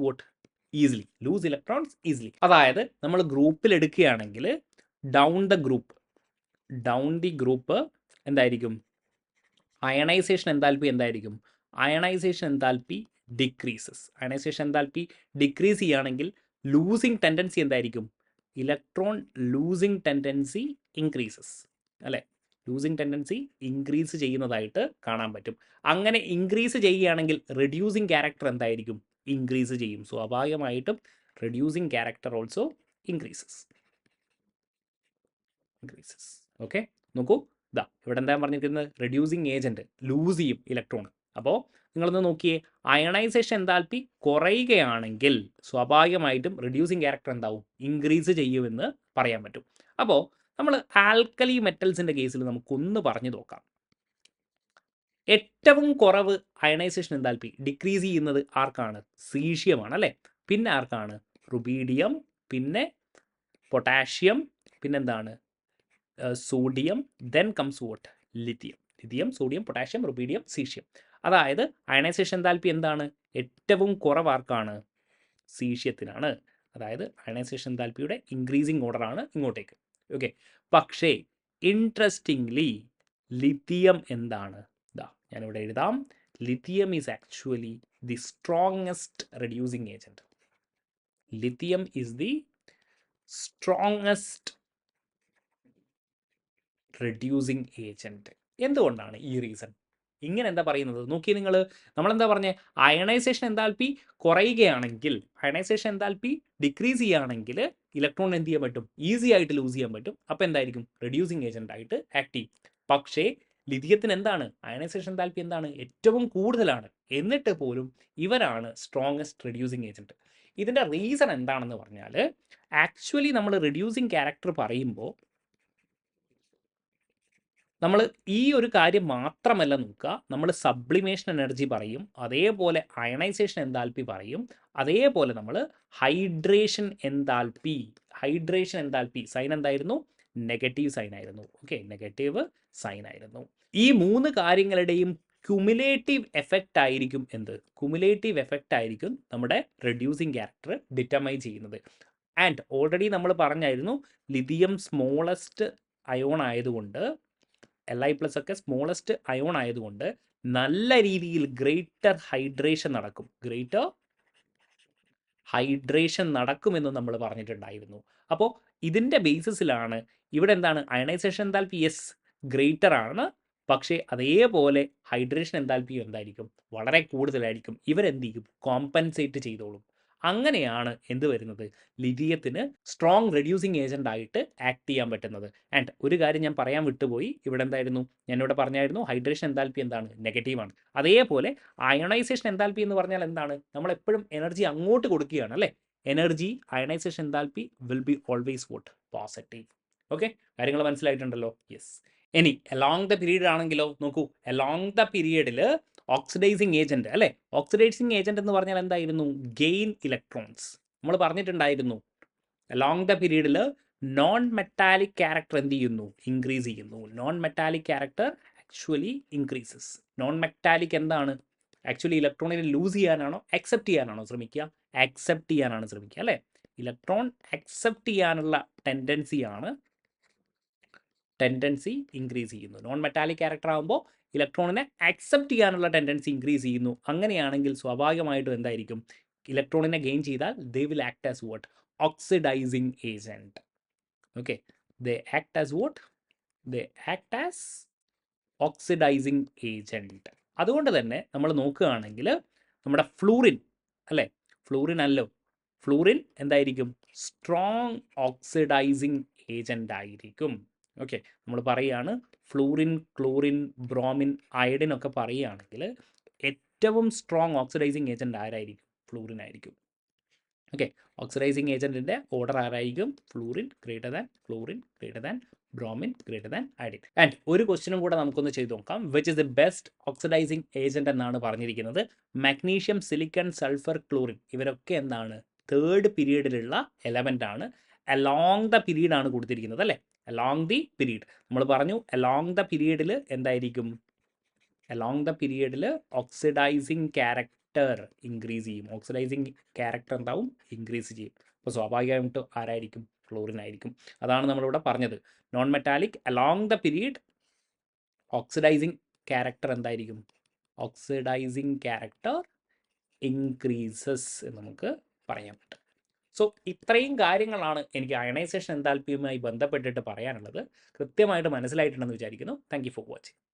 ഈസിലി. അതായത് നമ്മൾ ഗ്രൂപ്പിൽ എടുക്കുകയാണെങ്കിൽ ഡൗൺ ദി ഗ്രൂപ്പ് എന്തായിരിക്കും, അയണൈസേഷൻ എന്താൽപ്പി എന്തായിരിക്കും, ionisation enthalpy decreases. Ionisation enthalpy decrease ചെയ്യുകയാണെങ്കിൽ ലൂസിങ് ടെൻഡൻസി എന്തായിരിക്കും, ഇലക്ട്രോൺ ലൂസിങ് ടെൻഡൻസി ഇൻക്രീസസ് അല്ലേ. ലൂസിങ് ടെൻഡൻസി ഇൻക്രീസ് ചെയ്യുന്നതായിട്ട് കാണാൻ പറ്റും. അങ്ങനെ ഇൻക്രീസ് ചെയ്യുകയാണെങ്കിൽ റെഡ്യൂസിങ് ക്യാരക്ടർ എന്തായിരിക്കും, ഇൻക്രീസ് ചെയ്യും. സ്വാഭാവികമായിട്ടും reducing character also increases. Okay, നോക്കൂ, ഇതാ ഇവിടെ എന്താ പറഞ്ഞിരിക്കുന്നത്, റെഡ്യൂസിങ് ഏജന്റ് ലൂസ് ചെയ്യും ഇലക്ട്രോൺ. അപ്പോൾ നിങ്ങളൊന്ന് നോക്കിയേ, അയണൈസേഷൻ എന്താൽപ്പി കുറയുകയാണെങ്കിൽ സ്വാഭാവികമായിട്ടും റെഡ്യൂസിങ് ക്യാരക്ടർ എന്താവും, ഇൻക്രീസ് ചെയ്യുമെന്ന് പറയാൻ പറ്റും. അപ്പോൾ നമ്മൾ ആൽക്കലി മെറ്റൽസിൻ്റെ കേസിൽ നമുക്കൊന്ന് പറഞ്ഞു നോക്കാം. ഏറ്റവും കുറവ് അയണൈസേഷൻ എന്താൽപ്പി ഡിക്രീസ് ചെയ്യുന്നത് ആർക്കാണ്? സീഷ്യമാണ് അല്ലേ. പിന്നെ ആർക്കാണ്? റുബീഡിയം, പിന്നെ പൊട്ടാഷ്യം, പിന്നെന്താണ്? Sodium, then comes vote? Lithium. Lithium, sodium, potassium, rubidium, caesium. അതായത് അയണൈസേഷൻ എന്താൽപ്പി എന്താണ്? ഏറ്റവും കുറവ് ആർക്കാണ്? സീഷ്യത്തിനാണ്. അതായത് അയണൈസേഷൻ എന്താൽപ്പിയുടെ ഇൻക്രീസിങ് ഓർഡറാണ് ഇങ്ങോട്ടേക്ക്. ഓക്കെ. പക്ഷേ ഇൻട്രസ്റ്റിംഗ്ലി ലിഥിയം എന്താണ്? ഇതാ ഞാനിവിടെ എഴുതാം. Lithium is actually the strongest reducing agent. Lithium is the strongest reducing agent. എന്തുകൊണ്ടാണ് ഈ റീസൺ? ഇങ്ങനെ എന്താ പറയുന്നത്? നോക്കി നിങ്ങൾ, നമ്മളെന്താ പറഞ്ഞേ? അയണൈസേഷൻ എന്താൽപ്പി കുറയുകയാണെങ്കിൽ, അയണൈസേഷൻ എന്താൽപ്പി ഡിക്രീസ് ചെയ്യുകയാണെങ്കിൽ ഇലക്ട്രോൺ എന്ത് ചെയ്യാൻ പറ്റും? ഈസി ആയിട്ട് ലൂസ് ചെയ്യാൻ പറ്റും. അപ്പോൾ എന്തായിരിക്കും? റെഡ്യൂസിങ് ഏജന്റ് ആയിട്ട് ആക്ട് ചെയ്യും. പക്ഷേ ലിഥിയത്തിന് എന്താണ്? അയണൈസേഷൻ എന്താൽപ്പി എന്താണ്? ഏറ്റവും കൂടുതലാണ്. എന്നിട്ട് പോലും ഇവരാണ് സ്ട്രോങ്ങസ്റ്റ് റെഡ്യൂസിങ് ഏജന്റ്. ഇതിൻ്റെ റീസൺ എന്താണെന്ന് പറഞ്ഞാൽ, ആക്ച്വലി നമ്മൾ റെഡ്യൂസിങ് ക്യാരക്ടർ പറയുമ്പോൾ നമ്മൾ ഈ ഒരു കാര്യം മാത്രമല്ല നോക്കുക, നമ്മൾ സബ്ലിമേഷൻ എനർജി പറയും, അതേപോലെ അയണൈസേഷൻ എന്താൽപ്പി പറയും, അതേപോലെ നമ്മൾ hydration enthalpy. Hydration enthalpy sign എന്തായിരുന്നു? നെഗറ്റീവ് സൈൻ ആയിരുന്നു. ഓക്കെ, നെഗറ്റീവ് സൈൻ ആയിരുന്നു. ഈ മൂന്ന് കാര്യങ്ങളുടെയും ക്യുമുലേറ്റീവ് എഫക്റ്റ് ആയിരിക്കും എന്ത്? ക്യുമുലേറ്റീവ് എഫക്റ്റ് ആയിരിക്കും നമ്മുടെ റെഡ്യൂസിങ് ക്യാരക്ടർ ഡിറ്റർമൈൻ ചെയ്യുന്നത്. ആൻഡ് ഓൾറെഡി നമ്മൾ പറഞ്ഞായിരുന്നു, ലിഥിയം സ്മോളസ്റ്റ് അയോൺ ആയതുകൊണ്ട്, Li+ ഒക്കെ സ്മോളസ്റ്റ് അയോൺ ആയതുകൊണ്ട് നല്ല രീതിയിൽ ഗ്രേറ്റർ ഹൈഡ്രേഷൻ നടക്കും. ഗ്രേറ്റർ ഹൈഡ്രേഷൻ നടക്കുമെന്ന് നമ്മൾ പറഞ്ഞിട്ടുണ്ടായിരുന്നു. അപ്പോൾ ഇതിൻ്റെ ബേസിസിലാണ് ഇവിടെ എന്താണ്? അയണൈസേഷൻ എന്താൽപ്പി യെസ് ഗ്രേറ്റർ ആണ്, പക്ഷേ അതേപോലെ ഹൈഡ്രേഷൻ എന്താൽപ്പി എന്തായിരിക്കും? വളരെ കൂടുതലായിരിക്കും. ഇവരെന്ത് ചെയ്യും? കോമ്പൻസേറ്റ് ചെയ്തോളും. അങ്ങനെയാണ് എന്ത് വരുന്നത്? ലിഥിയത്തിന് സ്ട്രോങ് റെഡ്യൂസിങ് ഏജന്റ് ആയിട്ട് ആക്ട് ചെയ്യാൻ പറ്റുന്നത്. ആൻഡ് ഒരു കാര്യം ഞാൻ പറയാൻ വിട്ടുപോയി. ഇവിടെ എന്തായിരുന്നു? ഞാനിവിടെ പറഞ്ഞായിരുന്നു ഹൈഡ്രേഷൻ എന്താൽപ്പി എന്താണ്? നെഗറ്റീവാണ്. അതേപോലെ അയണൈസേഷൻ എന്താൽപ്പി എന്ന് പറഞ്ഞാൽ എന്താണ്? നമ്മൾ എപ്പോഴും എനർജി അങ്ങോട്ട് കൊടുക്കുകയാണ് അല്ലേ. Energy ionisation enthalpy will be always what? Positive. Okay, കാര്യങ്ങൾ മനസ്സിലായിട്ടുണ്ടല്ലോ? യെസ്. ഇനി അലോങ് ദ പീരീഡ് ആണെങ്കിലോ, നോക്കൂ, അലോങ് ദ പീരീഡിൽ ഓക്സിഡൈസിങ് ഏജന്റ് അല്ലേ. ഓക്സിഡൈസിങ് ഏജന്റ് എന്ന് പറഞ്ഞാൽ എന്തായിരുന്നു? Gain electrons. നമ്മൾ പറഞ്ഞിട്ടുണ്ടായിരുന്നു അലോങ് ദ പീരീഡിൽ നോൺ മെറ്റാലിക് ക്യാരക്ടർ എന്ത് ചെയ്യുന്നു? ഇൻക്രീസ് ചെയ്യുന്നു. Non metallic character actually increases. Non metallic എന്താണ്? ആക്ച്വലി ഇലക്ട്രോണിനെ ലൂസ് ചെയ്യാനാണോ അക്സെപ്റ്റ് ചെയ്യാനാണോ ശ്രമിക്കുക? അക്സെപ്റ്റ് ചെയ്യാനാണ് ശ്രമിക്കുക അല്ലേ. ഇലക്ട്രോൺ അക്സെപ്റ്റ് ചെയ്യാനുള്ള ടെൻഡൻസി ഇൻക്രീസ് ചെയ്യുന്നു. നോൺ മെറ്റാലിക് ക്യാരക്ടർ ആകുമ്പോൾ ഇലക്ട്രോണിനെ അക്സെപ്റ്റ് ചെയ്യാനുള്ള ടെൻഡൻസി ഇൻക്രീസ് ചെയ്യുന്നു. അങ്ങനെയാണെങ്കിൽ സ്വാഭാവികമായിട്ടും എന്തായിരിക്കും? ഇലക്ട്രോണിനെ ഗെയിൻ ചെയ്താൽ they will act as what? Oxidising agent. Okay, they act as what? They act as oxidising agent. അതുകൊണ്ട് തന്നെ നമ്മൾ നോക്കുകയാണെങ്കിൽ നമ്മുടെ ഫ്ലൂറിൻ അല്ലേ, ഫ്ലൂറിൻ അല്ലോ, ഫ്ലൂറിൻ എന്തായിരിക്കും? സ്ട്രോങ് ഓക്സിഡൈസിങ് ഏജന്റ് ആയിരിക്കും. ഓക്കെ, നമ്മൾ പറയുകയാണ് ഫ്ലൂറിൻ, ക്ലോറിൻ, ബ്രോമിൻ, അയഡിൻ ഒക്കെ പറയുകയാണെങ്കിൽ ഏറ്റവും സ്ട്രോങ് ഓക്സിഡൈസിങ് ഏജന്റ് ആരായിരിക്കും? ഫ്ലൂറിൻ ആയിരിക്കും. ഓക്കെ, ഓക്സിഡൈസിങ് ഏജന്റിന്റെ ഓർഡർ ആരായിരിക്കും? Fluorine greater than fluorine greater than bromine greater than iodine. And ഒരു ക്വസ്റ്റ്യനും കൂടെ നമുക്കൊന്ന് ചെയ്ത് നോക്കാം. Which is the best oxidising agent എന്നാണ് പറഞ്ഞിരിക്കുന്നത്. മാഗ്നീഷ്യം, സിലിക്കൺ, സൾഫർ, ക്ലോറിൻ ഇവരൊക്കെ എന്താണ്? തേർഡ് പീരീഡിലുള്ള എലമെന്റ് ആണ്. അലോങ് ദ പീരീഡ് ആണ് കൊടുത്തിരിക്കുന്നത് അല്ലേ. അലോങ് ദി പീരീഡ് നമ്മൾ പറഞ്ഞു. അലോങ് ദ പീരീഡിൽ എന്തായിരിക്കും? അലോങ് ദ പീരീഡിൽ ഓക്സിഡൈസിങ് ക്യാരക്ടർ ഇൻക്രീസ് ചെയ്യും. ഓക്സിഡൈസിങ് ക്യാരക്ടർ എന്താവും? ഇൻക്രീസ് ചെയ്യും. അപ്പോൾ സ്വാഭാവികമായിട്ടും ആരായിരിക്കും? ഫ്ലൂറിൻ ആയിരിക്കും. അതാണ് നമ്മളിവിടെ പറഞ്ഞത്. Non metallic along the period oxidising character എന്തായിരിക്കും? ഓക്സിഡൈസിങ് ക്യാരക്ടർ ഇൻക്രീസസ് എന്ന് നമുക്ക് പറയാൻ പറ്റും. സോ ഇത്രയും കാര്യങ്ങളാണ് എനിക്ക് അയണൈസേഷൻ എന്താൽപ്പിയുമായി ബന്ധപ്പെട്ടിട്ട് പറയാനുള്ളത്. കൃത്യമായിട്ട് മനസ്സിലായിട്ടുണ്ടെന്ന് വിചാരിക്കുന്നു. Thank you for watching.